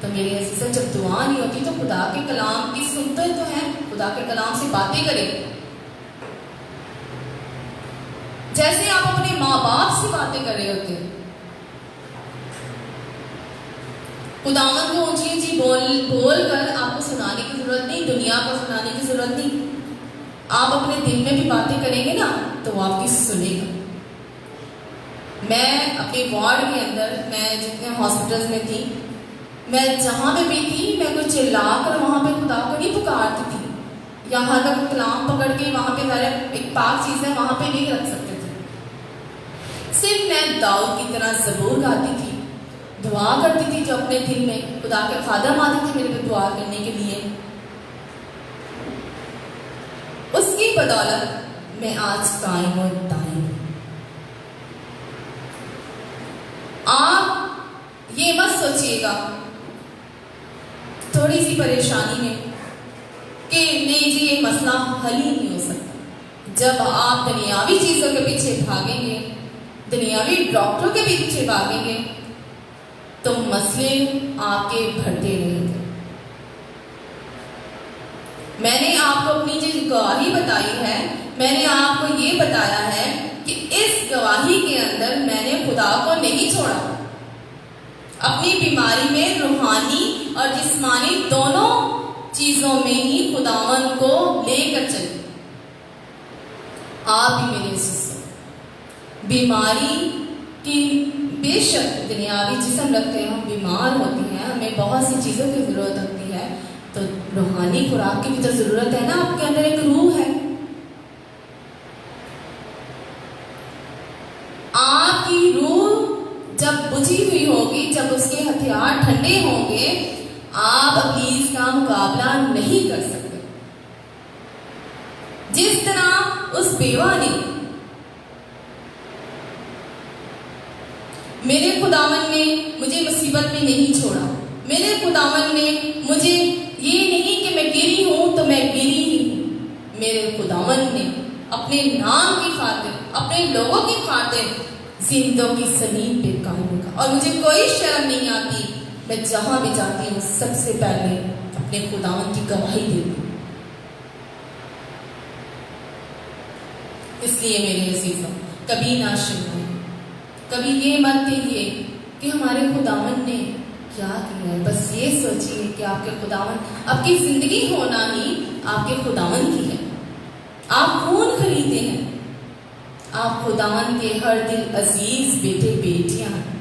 तो मेरे ऐसे जब दुआ नहीं होती तो खुदा के कलाम की सुनते तो हैं, खुदा के कलाम से बातें करें। जैसे आप अपने माँ बाप से बातें कर रहे होते हैं, खुदावन को ऊंची ऊंची बोल कर आपको सुनाने की जरूरत नहीं, दुनिया को सुनाने की जरूरत नहीं। आप अपने दिल में भी बातें करेंगे ना तो वो आपकी सुनेगा। मैं अपने वार्ड के अंदर, मैं जितने हॉस्पिटल्स में थी, मैं जहाँ पे भी थी, मैं कुछ चिल्लाकर वहाँ पे खुदा को नहीं पुकारती थी, यहाँ तक कलाम पकड़ के वहाँ पे सारे एक पाक चीज़ है वहाँ पे नहीं रख सकते थे। सिर्फ मैं दाऊद की तरह ज़बूर गाती थी, दुआ करती थी, जो अपने दिल में खुदा के खादम आते थे मेरे पे दुआ करने के लिए। उसकी बदौलत मैं आज कायम और दायम। आप ये मत सोचिएगा थोड़ी सी परेशानी में कि नहीं जी ये मसला हल ही नहीं हो सकता। जब आप दुनियावी चीजों के पीछे भागेंगे, दुनियावी डॉक्टरों के पीछे भागेंगे, तो मसले आपके बढ़ते रहेंगे। मैंने आपको अपनी जो गवाही बताई है, मैंने आपको ये बताया है कि इस गवाही के अंदर मैंने खुदा को नहीं छोड़ा। अपनी बीमारी में रूहानी और जिस्मानी दोनों चीजों में ही खुदावन को लेकर चले। आप भी मेरे सिस्टर, बीमारी की बेशक दुनियावी जिस्म रखते हैं, हम बीमार होते हैं, हमें बहुत सी चीज़ों की ज़रूरत होती है, तो रूहानी खुराक की भी तो ज़रूरत है ना। आपके अंदर एक रूह है, आपकी रूह जब बुझी हुई होगी, जब उसके हथियार ठंडे होंगे, आप इब्लीस का मुकाबला नहीं कर सकते। जिस तरह उस बेवा ने मेरे खुदावन ने मुझे मुसीबत में नहीं छोड़ा, मेरे खुदावन ने मुझे ये नहीं कि मैं गिरी हूं तो मैं गिरी ही हूं। मेरे खुदावन ने अपने नाम की खातिर, अपने लोगों की खातिर जिंदों की जमीन पे कायम रखा। और मुझे कोई शर्म नहीं आती, मैं जहां भी जाती हूँ सबसे पहले अपने खुदावन की गवाही देती हूँ। इसलिए मेरे अजीजों, कभी ना शर्माएं, कभी ये मत कहिए कि हमारे खुदावन ने क्या किया है। बस ये सोचिए कि आपके खुदावन, आपकी जिंदगी होना ही आपके खुदावन की है। आप खून खरीदे हैं, आप खुदावन के हर दिल अजीज बेटे बेटियां हैं।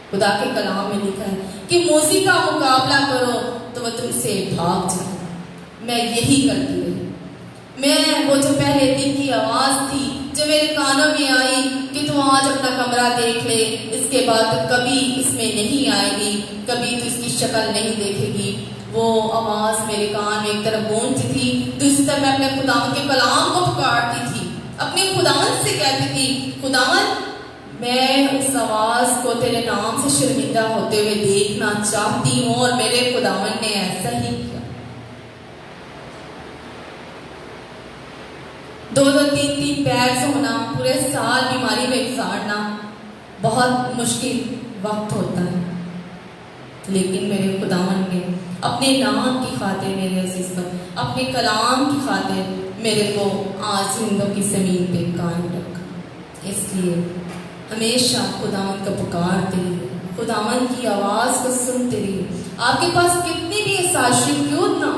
खुदा के कलाम में लिखा है कि मौजी का मुकाबला करो तो वह तुमसे भाग जाए। मैं यही करती रही। मैं वो जो पहले दिन की आवाज थी जो मेरे कानों में आई कि तू आज अपना कमरा देख ले, इसके बाद कभी इसमें नहीं आएगी, कभी तू इसकी शक्ल नहीं देखेगी, वो आवाज मेरे कान में एक तरफ गूंजती थी, दूसरी तरफ मैं अपने खुदावन के कलाम को पुकारती थी, अपने खुदावन से कहती थी, खुदावन मैं उस आवाज को तेरे नाम से शर्मिंदा होते हुए देखना चाहती हूँ। और मेरे खुदावन ने ऐसा ही किया। 2-2, 3-3 पैर सोना, पूरे साल बीमारी में गुजारना बहुत मुश्किल वक्त होता है, लेकिन मेरे खुदावन ने अपने नाम की खातिर, मेरे अजीज पर, अपने कलाम की खातिर मेरे को आजिंदों की ज़मीन पे कायम रखा। इसलिए हमेशा खुदावन को पुकारते रहिए, खुदावन की आवाज़ को सुनते रहिए। आपके पास कितनी भी साजिश क्यों ना,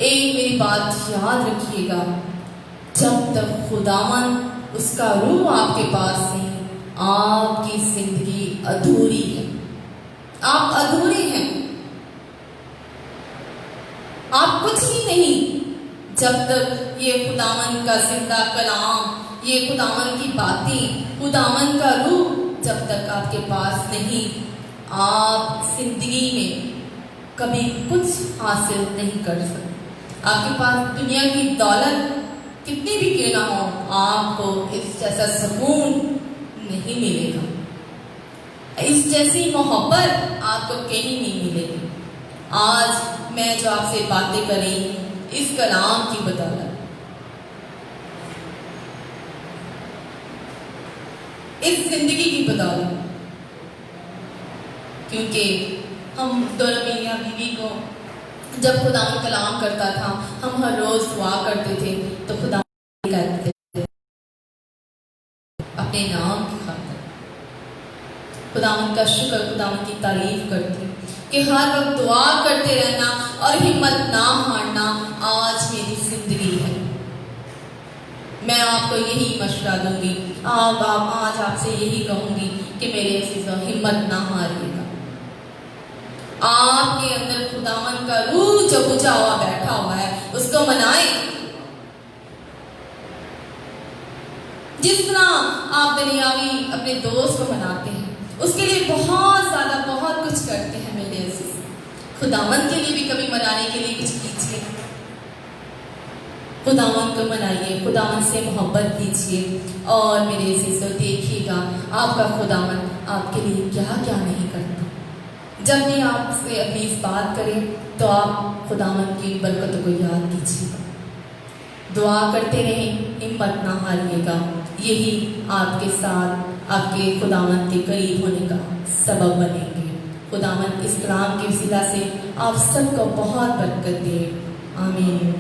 एक मेरी बात याद रखिएगा, जब तक खुदावन उसका रूह आपके पास नहीं, आपकी जिंदगी अधूरी है। आप अधूरे हैं, आप कुछ भी नहीं जब तक ये खुदावन का जिंदा कलाम, ये खुदावन की बातें, खुदावन का रूह जब तक आपके पास नहीं, आप जिंदगी में कभी कुछ हासिल नहीं कर सकते। आपके पास दुनिया की दौलत कितनी भी क्यों ना हो, आपको इस जैसा सुकून नहीं मिलेगा, इस जैसी मोहब्बत आपको कहीं नहीं मिलेगी। आज मैं जो आपसे बातें कर रही हूँ, इस कलाम की बदौलत, इस जिंदगी की बदौलत, क्योंकि हम दोनों मियां बीवी को जब खुदा कलाम करता था, हम हर रोज दुआ करते थे, तो खुदा कहते थे अपने नाम की खातिर, खुदावन का शुक्र, खुदावन की तारीफ करती कि हर वक्त दुआ करते रहना और हिम्मत ना हारना आज मेरी जिंदगी है। मैं आपको यही मशवरा दूंगी, आज आपसे यही कहूंगी कि मेरे अज़ीज़ों, हिम्मत ना हारिएगा। आपके अंदर खुदावन का रूह जो बुझा हुआ बैठा हुआ है, उसको मनाए। जिस तरह आप दुनियावी अपने दोस्त को मनाते हैं, उसके लिए बहुत ज्यादा बहुत कुछ करते हैं मेरे अज़ीज़। खुदावन के लिए भी कभी मनाने के लिए कुछ कीजिए, खुदावन को मनाइए, खुदावन से मोहब्बत कीजिए। और मेरे अज़ीज़ों, देखिएगा आपका खुदावन आपके लिए क्या क्या नहीं करता। जब भी आपसे अपनी इस बात करें तो आप खुदावन की बरकतों को याद कीजिएगा, दुआ करते रहें, हिम्मत ना हारिएगा। यही आपके साथ आपके खुदावन के करीब होने का सबब बनेंगे। खुदावन इस कलाम के वसीला से आप सबको बहुत बरकत दे। आमीन।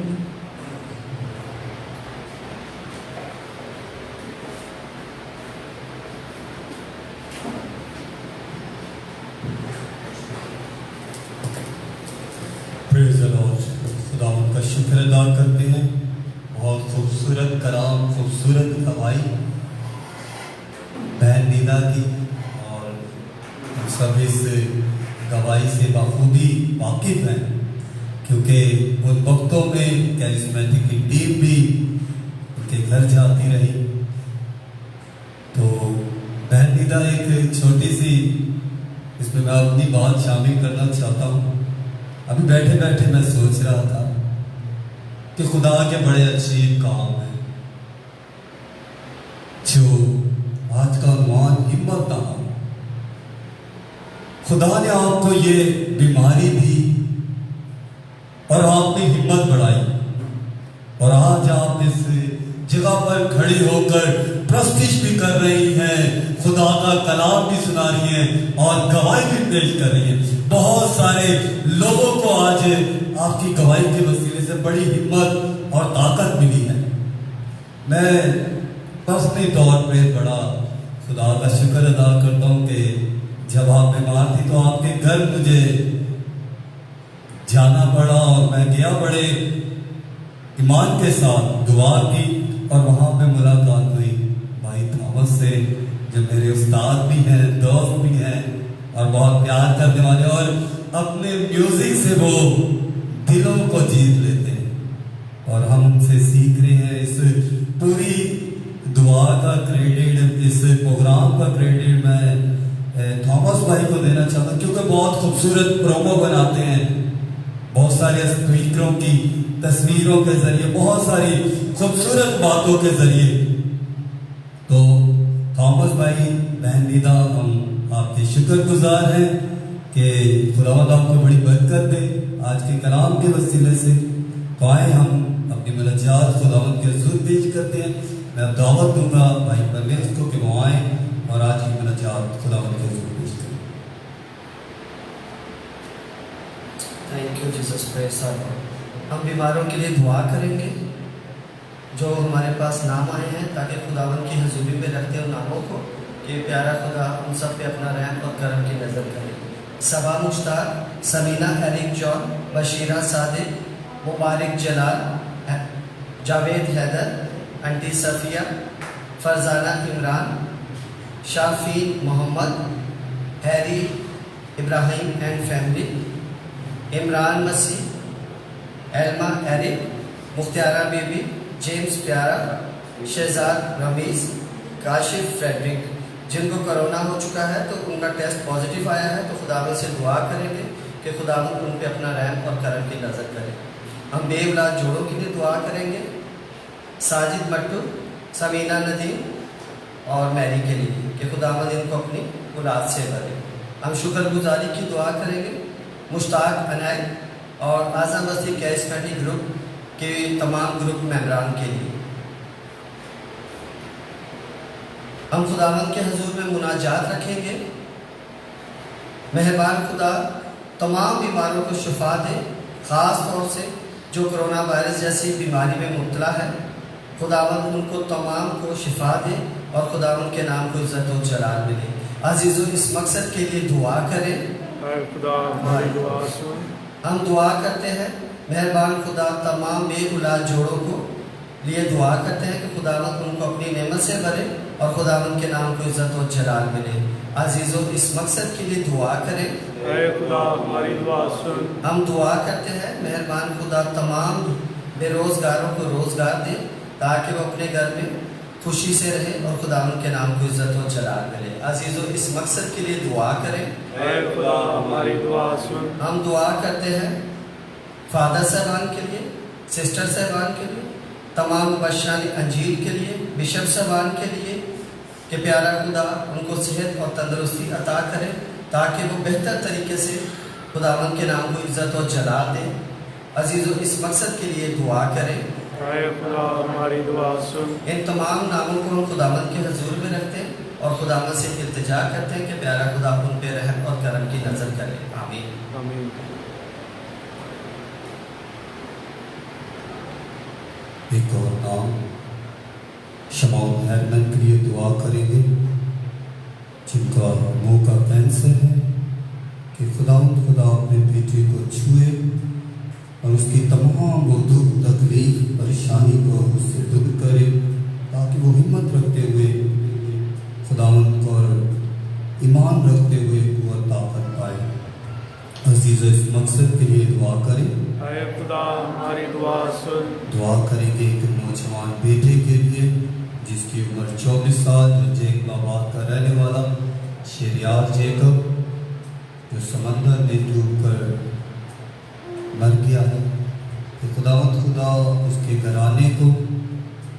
Praise the Lord. खुदावंद का शुक्र अदा करते हैं। बहुत खूबसूरत कलाम, खूबसूरत गवाही बहन नीना की, और हम सब इस गवाही से बखूबी वाकिफ हैं, क्योंकि उन वक्तों में कैरिस्मेटिक की टीम भी उनके घर जाती रही। तो बहन नीना, एक छोटी सी इसमें मैं अपनी बात शामिल करना चाहता हूँ। अभी बैठे बैठे मैं सोच रहा था कि खुदा के बड़े अच्छे काम हैं, जो आज का उन्वान हिम्मत ना हो। खुदा ने आपको ये बीमारी दी और आपने हिम्मत बढ़ाई, और आज आप इस जगह पर खड़ी होकर प्रस्तुति भी कर रही हैं, खुदा का कलाम भी सुना रही हैं और गवाही भी पेश कर रही हैं। बहुत सारे लोगों को आज आपकी गवाही के वसीले से बड़ी हिम्मत और ताकत मिली है। मैं पर्सनली तौर पे बड़ा खुदा का शुक्र अदा करता हूँ कि जब आप बीमार थी तो आपके घर मुझे जाना पड़ा, और मैं गया बड़े ईमान के साथ, दुआ की, और वहाँ पे मुलाकात हुई भाई थॉमस से, जो मेरे उस्ताद भी हैं, दोस्त भी हैं और बहुत प्यार करने वाले, और अपने म्यूजिक से वो दिलों को जीत लेते हैं। और हम उनसे सीख रहे हैं। इस पूरी दुआ का क्रेडिट, इस प्रोग्राम का क्रेडिट मैं थॉमस भाई को देना चाहता हूँ, क्योंकि बहुत खूबसूरत प्रोमो बनाते हैं, बहुत सारे स्पीकरों की तस्वीरों के जरिए, बहुत सारी खूबसूरत बातों के जरिए। तो थॉमस भाई, बहन नीदा, हम आपके शुक्रगुजार हैं कि खुदावंद आपको बड़ी बरकत दे आज के कलाम के वसीले से। तो आए हम अपनी मुनाजात खुदावंद के हुज़ूर पेश करते हैं। मैं अब दावत दूंगा भाई परवेज को कि वो आए और आज की मुनाजात खुदावंद के हुज़ूर पेश करें। Thank you, Jesus. Praise the Lord. हम बीमारों के लिए दुआ करेंगे जो हमारे पास नाम आए हैं, ताकि खुदावन की हजूरी में रखते हैं उन नामों को कि प्यारा खुदा उन सब पे अपना रहम और करम की नज़र करे। Saba Mushtaq, Samina Eric John, Bashira Sadiq, Mubarak Jalal, Javed Haider, aunty Safia, Farzana Imran, Shafi Mohammad, Harry Ibrahim and family, Imran Masih, Elma Eric, Mukhtiyara Bibi, James Pyara, Shahzad Rameez, Kashif Frederick, जिनको कोरोना हो चुका है तो उनका टेस्ट पॉजिटिव आया है, तो खुदावंद से दुआ करेंगे कि खुदावंद उन पे अपना रहम और करम की नज़र करे। हम बेवलाद जोड़ों के लिए दुआ करेंगे, साजिद मट्टू, समीना नदीम और मैरी के लिए कि खुदावंद इनको अपनी औलाद से भरे। हम शुक्रगुजारी की दुआ करेंगे मुश्ताक अनायत और आज़म बस्ती कैरिस्मेटिक ग्रुप के तमाम ग्रुप मेंबरान के लिए। हम खुदावंद के हजूर में मुनाजात रखेंगे, मेहरबान खुदा तमाम बीमारों को शिफा दे, ख़ास तौर से जो कोरोना वायरस जैसी बीमारी में मुब्तला है। खुदावंद उनको तमाम को शिफा दे और खुदावंद के नाम को इज़्ज़त और जलाल मिले। अजीज़ों, इस मकसद के लिए दुआ करें। खुदा हमारी दुआ सुन। हम दुआ करते हैं, मेहरबान खुदा तमाम बेऔलाद जोड़ों को लिए दुआ करते हैं कि खुदावंद उनको अपनी नेमत से भरे और खुदावंद के नाम को इज़्ज़त और जलाल मिले। अजीज़ों, इस मकसद के लिए दुआ करें। खुदा हमारी दुआ सुन। हम दुआ करते हैं, मेहरबान खुदा तमाम बेरोज़गारों को रोज़गार दे ताकि वो अपने घर में खुशी से रहे और खुदावंद के नाम को इज़्ज़त और जलाल मिले। अजीज़ों, इस मकसद के लिए दुआ करें। खुदा हमारी दुआ सुन। हम दुआ करते हैं फादर साहबान के लिए, सिस्टर साहबान के लिए, तमाम बशानी अंजील के लिए, बिशप साहबान के लिए कि प्यारा खुदा उनको सेहत और तंदुरुस्ती अता करे ताकि वो बेहतर तरीके से खुदावंद के नाम को इज़्ज़त और जलाल दें। अजीज़ों, इस मकसद के लिए दुआ करें। खुदा हमारी दुआ सुन। इन तमाम नामों को हम खुदावंद के हजूर में रखते हैं और खुदावंद से इल्तिजा करते हैं कि प्यारा खुदा उन पे रहम और करम की नज़र करे। आमीन। आमीन। एक और नाम शमाउल हैरमन के लिए दुआ करेंगे जिनका मुंह का कैंसर है कि खुदावंद खुदा अपने बेटे को छुए और उसकी तमाम वो दुख तकलीफ परेशानी को उससे दूर करे ताकि वो हिम्मत रखते हुए खुदावंद को और ईमान रखते हुए वो ताकत पाए। अजीज़, इस मकसद के लिए दुआ करें। खुदा हमारी दुआ सुन। दुआ करेंगे एक नौजवान बेटे के लिए जिसकी उम्र 24 साल, जो जैकबाबाद का रहने वाला शेरियार जैकब, जो समंदर में डूबकर मर गया है। तो खुदावंद खुदा उसके घराने को,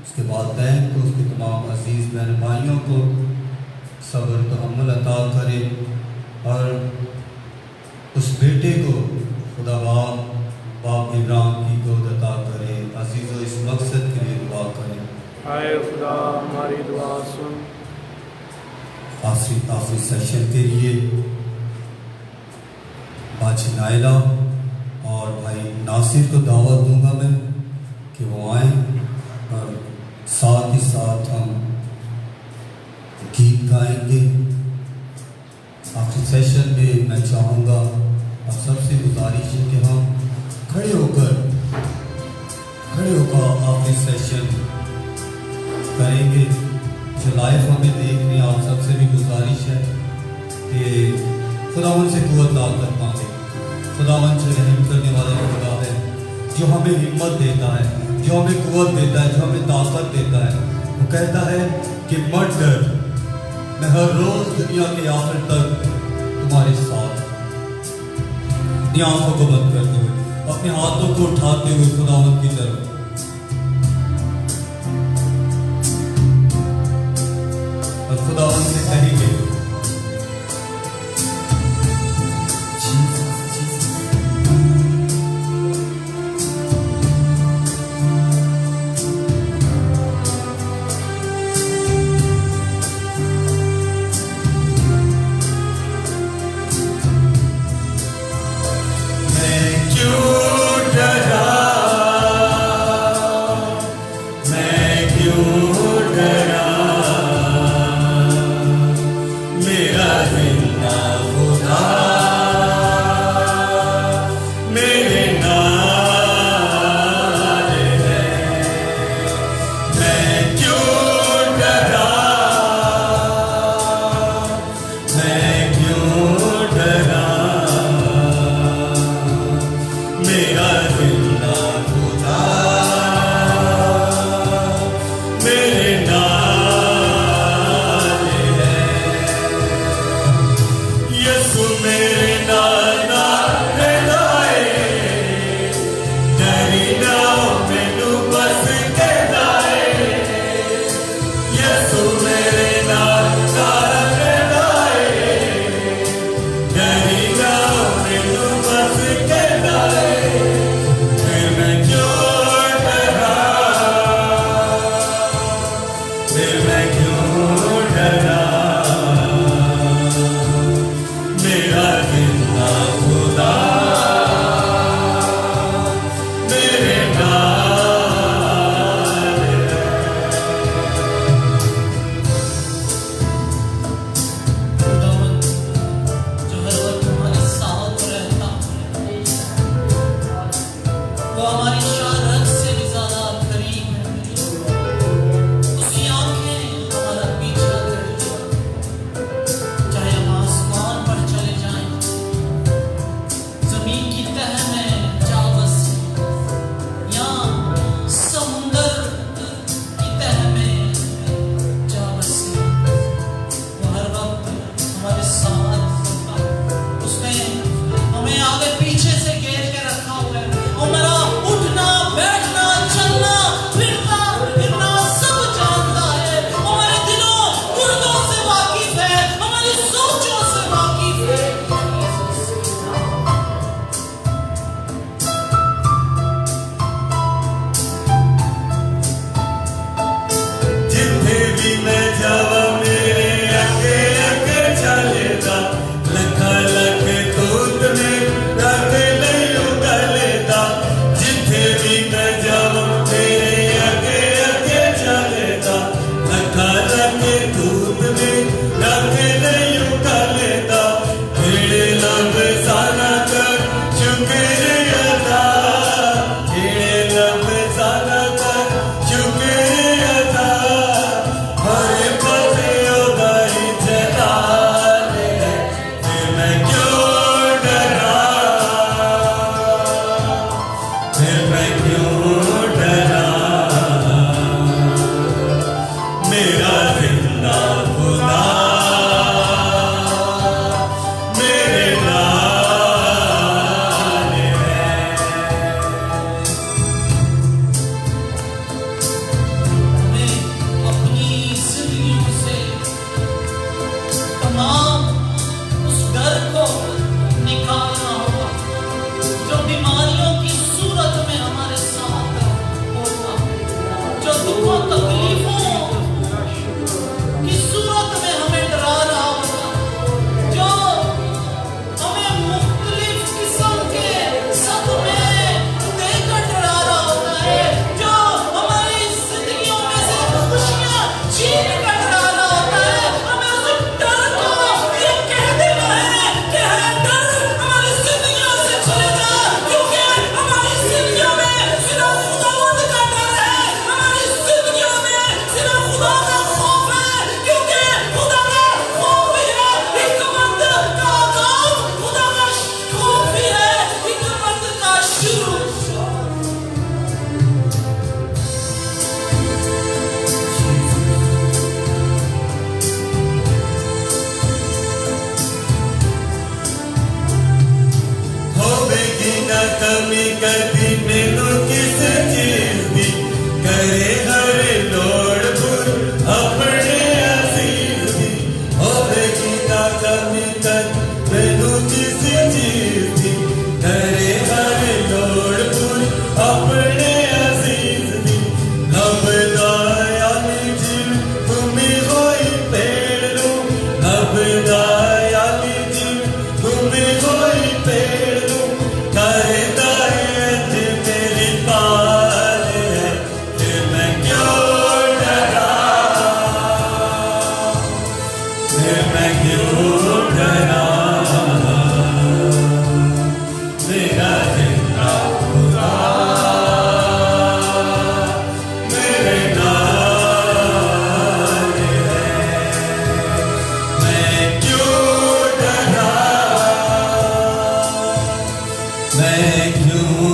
उसके वालिदैन को, उसके तमाम अजीज़ बहन भाइयों को सब्र तहम्मुल अता करे और उस बेटे को खुदा बाप इब्राहिम की गोद अता करे। अजीज़ों, इस मकसद के लिए दुआ करें। खुदा हमारी दुआ सुन। आखिरी सेशन के लिए बाजी नायला और भाई नासिर को दावत दूंगा मैं कि वो आए और साथ ही साथ हम गीत गाएंगे। आखिरी सेशन में मैं चाहूँगा आप सबसे गुजारिश है कि हम खड़े होकर आखिरी सेशन करेंगे। जो लाइव हमें देख रहे हैं, आप सबसे भी गुजारिश है कि खुदावंद से कुव्वत ताकत मांगे। खुदावंद से रहम करने वाला खुदा है जो हमें हिम्मत देता है, जो हमें कुव्वत देता है, जो हमें ताकत देता है। वो कहता है कि मत डर, मैं हर रोज दुनिया के आखिर तक तुम्हारे साथ। अपनी आंखों को बंद करते हुए, अपने हाथों को उठाते हुए खुदावंद की तरफ और खुदावंद से कहेंगे, मैं क्यों डरा तह में जा बसी या समुंदर की तह में जा बसी, वो हर वक्त हमारे साथ उसने हमें आगे पीछे से घेर के रखा हुआ है। हमारा उठना बैठना चलना फिरना फिरना सब जानता है। हमारे दिलों गुर्दों से वाकिफ है, हमारी सोचों से वाकिफ है। जिथे भी मैं जावा मेरे अगे अगे चलेगा, लखा लख दूत में रख लियो गलेदा। जिथे भी मैं जावा मेरे अगे अगे चलेगा, लखा लख दूत में रख लियो गलेदा। तेरे लब साना कर शुक्र अदा, तेरे लब साना कर शुक्र अदा। हरे पते उदाई जलाले, फिर मैं क्यों डरा, फिर मैं क्यों डरा। मेरा जिंदा खुदा मेरे नाल है। हमें अपनी जिंदगियों से तमाम उस डर को निकालना होगा जो बीमारियों की सूरत में हमारे साथ होता, जो दुखों तकलीफों की सूरत में हमें डरा रहा होगा, जो हमें मुख्तलिफ किस्म के सदमे देकर डरा रहा होता है, जो हमारी जिंदगियों में से खुशियां छीन कर डरा रहा होता है। हमें उस डर को ये कह देना है कि है डर हमारी जिंदगियों से चले जा, क्योंकि हमारी जिंदगियों में सिर्फ खुदावंद का डर है, हमारी जिंदगियों में सिर्फ खुदा का खौफ है, क्योंकि खुदा का खौफ ही है हिकमत का आगाज, खुदा का खौफ ही है हिकमत का शुरू। होवेगी न कमी कभी मैनू किस चीज दी, करे हर लोड़ पूर अपने अजीज दी। होवेगी न कमी कभी मैनू किस चीज दी, करे हर लोड़ पूर अपने अजीज दी। रब दा यानी जिल तुमी होई पेड़ रू, रब दा यानी जिल तुमी होई पेड़ रू। करदा है अज मेरी पाल है, फिर मैं क्यों डरा, फिर मैं क्यों डरा। मेरा जिंदा खुदा मेरे नाल है, मैं क्यों डरा, मैं क्यों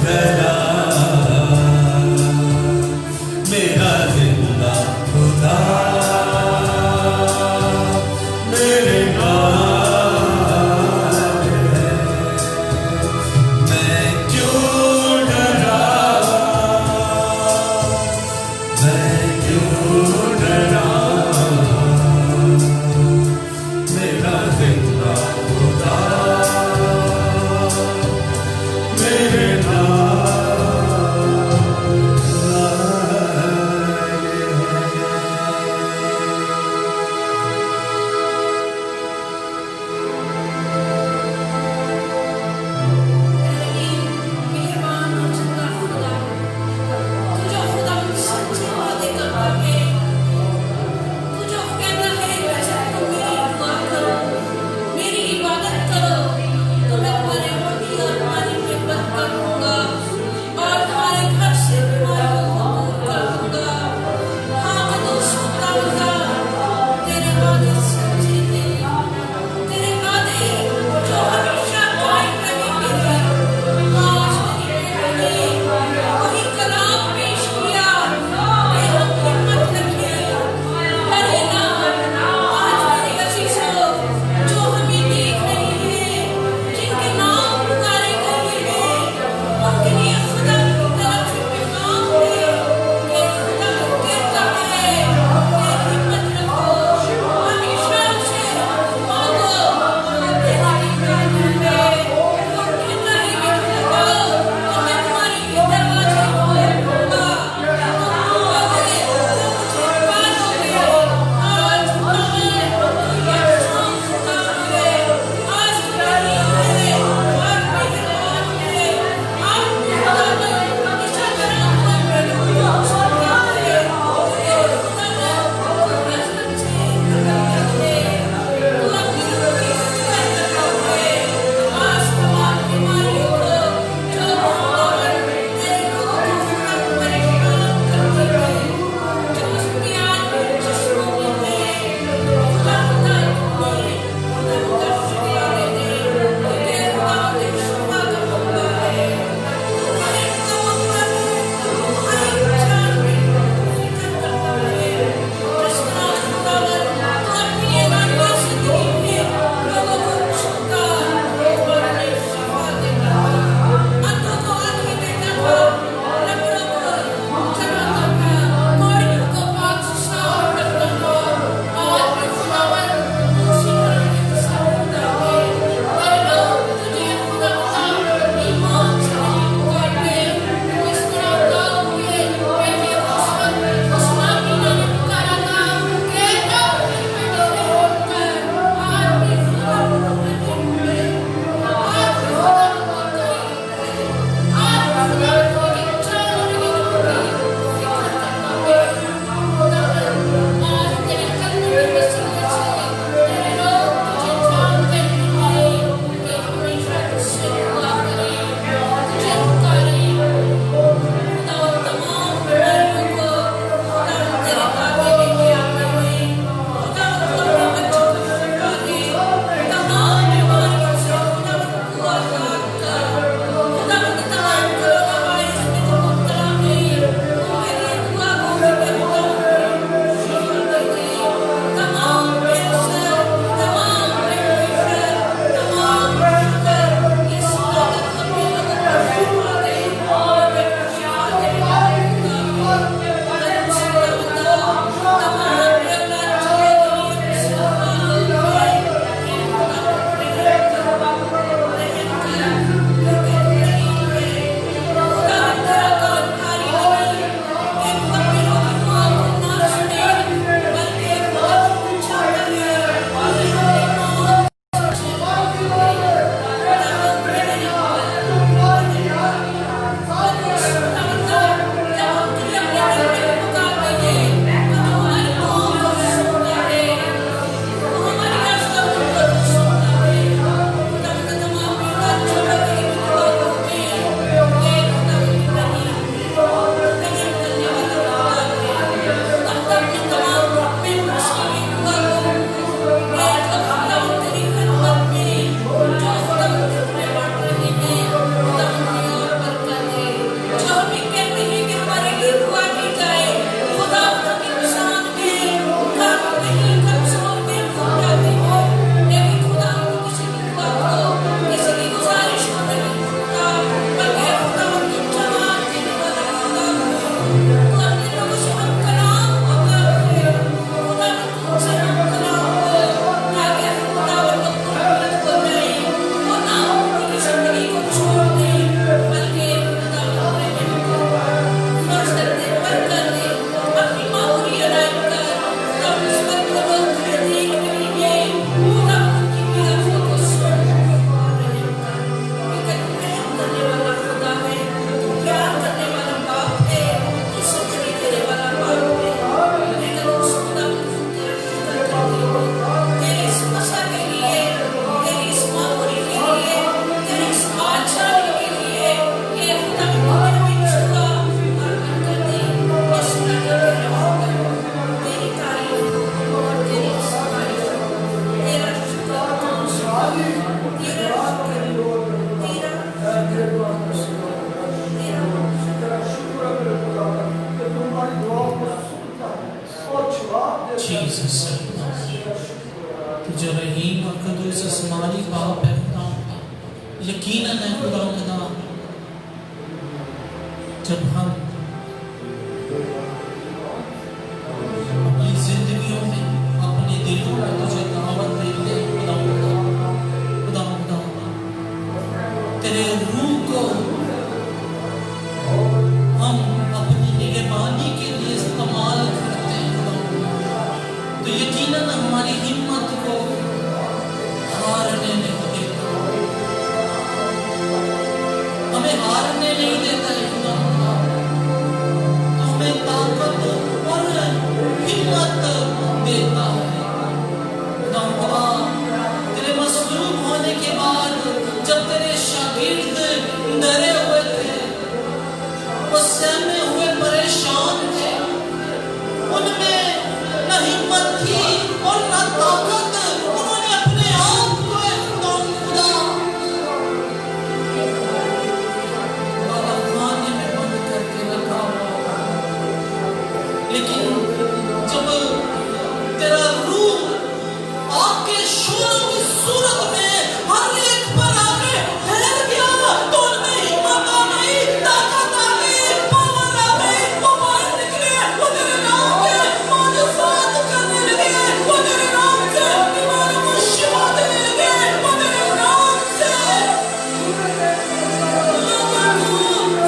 डरा। मेरा जिंदा खुदा मेरे नाल है, मैं क्यों डरा, मैं क्यों डरा। मेरा जिंदा खुदा मेरे जो रहीम और कदूस आसमानी बाप है खुदा, यकीनन है खुदा जब हम अपनी जिंदगियों में अपने दिलों में तुझे दावत देते हैं खुदा, तेरे रूह को हम अपनी निगहबानी के लिए इस्तेमाल करते हैं तो यकीनन हमारी हिम्मत को हारने नहीं देता, हमें हारने नहीं देता है खुदा, तो हमें ताकत और हिम्मत देता है खुदा। तेरे मसलूब होने के बाद जब तेरे शागिर्द डरे हुए थे, वो सहमे हुए परेशान थे, उनमें न हिम्मत थी और न ताकत, उन्होंने अपने आप को खुदा खाने में बंद करके रखा। लेकिन जब तेरा रूह आपके शोरों की सूरत में हर एक पर आके ठहर गया, तो उनमें हिम्मत आ गई, ताकत आ गई, पावर आ गई, वो बाहर निकले, वो तेरे नाम के मानसात करने लगे, वो तेरे नाम से बीमारों को शिफा देने लगे, वो तेरे नाम से लोगों को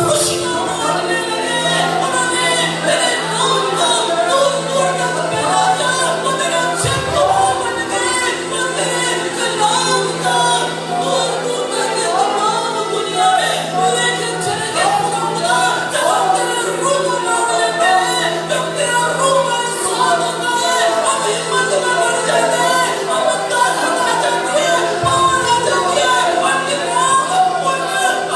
खुशियां बांटने लगे, उन्होंने तेरे नाम को दूर दूर तक फैला दिया, वो तेरे अच्छे गवाह बन गए, वो तेरे कलाम को दूर दूर तक तमाम दुनिया में लेकर चले गए खुदा। जब हम तेरे रूह को मान लेते हैं, जब तेरा रूह हमारे साथ होता है, हम हिम्मत में बढ़ जाते हैं, हम ताकत आ जाती है, पावर आ जाती है, और दिमाग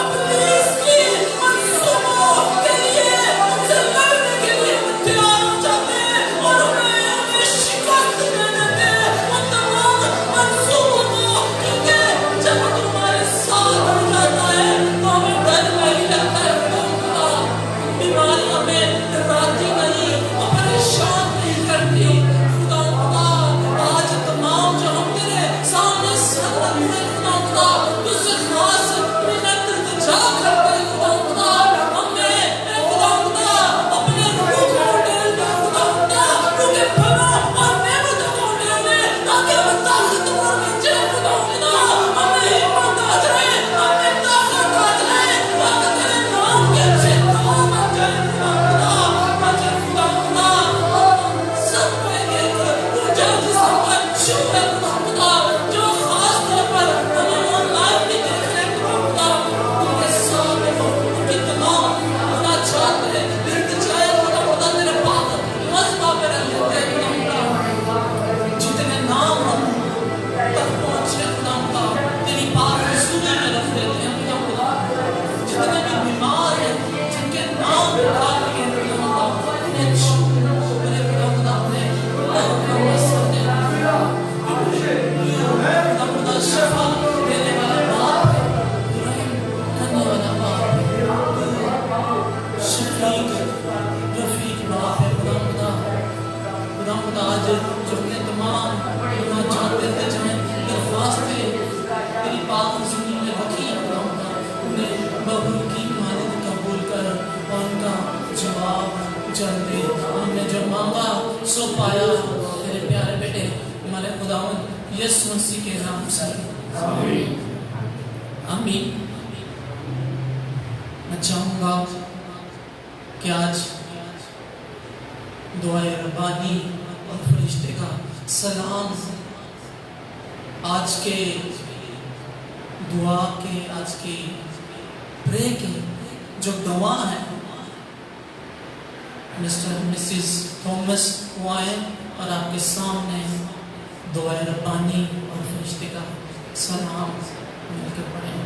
इब्लीस की मंसूबों के लिए उनसे लड़ने के लिए तैयार हो जाते हैं और उन्हें शिकस्त दे देते हैं उन तमाम मंसूबों को, क्योंकि जब तुम्हारे साथ हो जाता है तो हमें डर नहीं लगता है खुदा। बीमारी हमें डराती नहीं, वो परेशान नहीं करती खुदा। आज तमाम जो हम तेरे सामने सर रखते हैं खुदा, तुझसे खास मिन्नत इल्तिजा करते हैं खुदा। हमें खुदा अपने रूह को उड़ेल दे खुदा, क्योंकि फना और नेमतों को उड़ेल दे ताकि हम ताकतवर बन जाए खुदा। हमें हिम्मत आ जाए, हमें ताकत आ जाए, ताकि तेरे नाम के अच्छे गवाह बन जाए खुदा। सब में एक ऊर्जा जिसका अच्छी है खुदा, जो खास तौर पर हमें ऑनलाइन भी देख रहे हैं खुदा, उनके साथ उनकी तमाम खुदा चाहते हैं इल्तिजाए खुदा तेरे पाक मज़बा पे रख देते हैं खुदा। जितने नाम हम तक पहुँचे खुदा तेरी पाक हुज़ूरी में रख देते हैं खुदा। जितने भी बीमार हैं, जिनके नाम उठा लिए खुदा, उन्हें छू ले खुदा, अपने खुदा शिफा देने वाला बाप है, करने वाला बाप है, शफीक रफीक बाप है खुदा। आज जो अपने तमाम गुनाह चाहते थे जाएं दरख्वास्तें तेरी पाक हुज़ूरी में रखी है खुदा, उन्हें बबूल की मानद कबूल कर और उनका जवाब जल्दी हमने जो मांगा सो पाया तेरे प्यारे बेटे हमारे खुदावंद यीशु मसीह के नाम से आमीन आमीन। मैं चाहूँगा कि आज दुआए रब्बानी और फरिश्ते का सलाम आज के दुआ के, आज के प्रे के जो गवाह हैं मिस्टर मिसिस थॉमस वो आए और आपके सामने दुआए रब्बानी और फरिश्ते का सलाम मिलकर पढ़ें।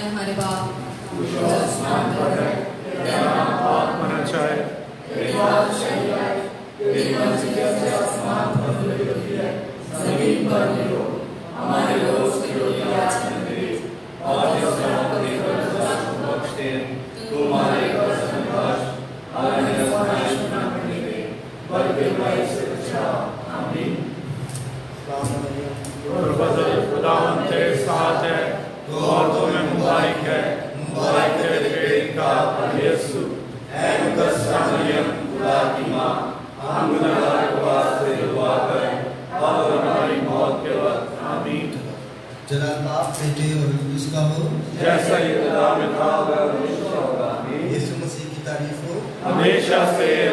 हमारे बाप हमारे रोज की रोटी आज हमें दे और खुदावंद तेरे साथ है, तो औरतों में मुबारक है, मुबारक तेरे पेट का फल यीशु। ऐ मुकद्दस मरियम, खुदा की माँ, हम गुनहगार के वास्ते दुआ करें और हमारी मौत के वक्त। आमीन। जलाल बाप, बेटे और रूह कुद्दूस का हो, जैसा इब्तिदा में था वह हमेशा होगा। आमीन। यीशु मसीह की तारीफ हो हमेशा से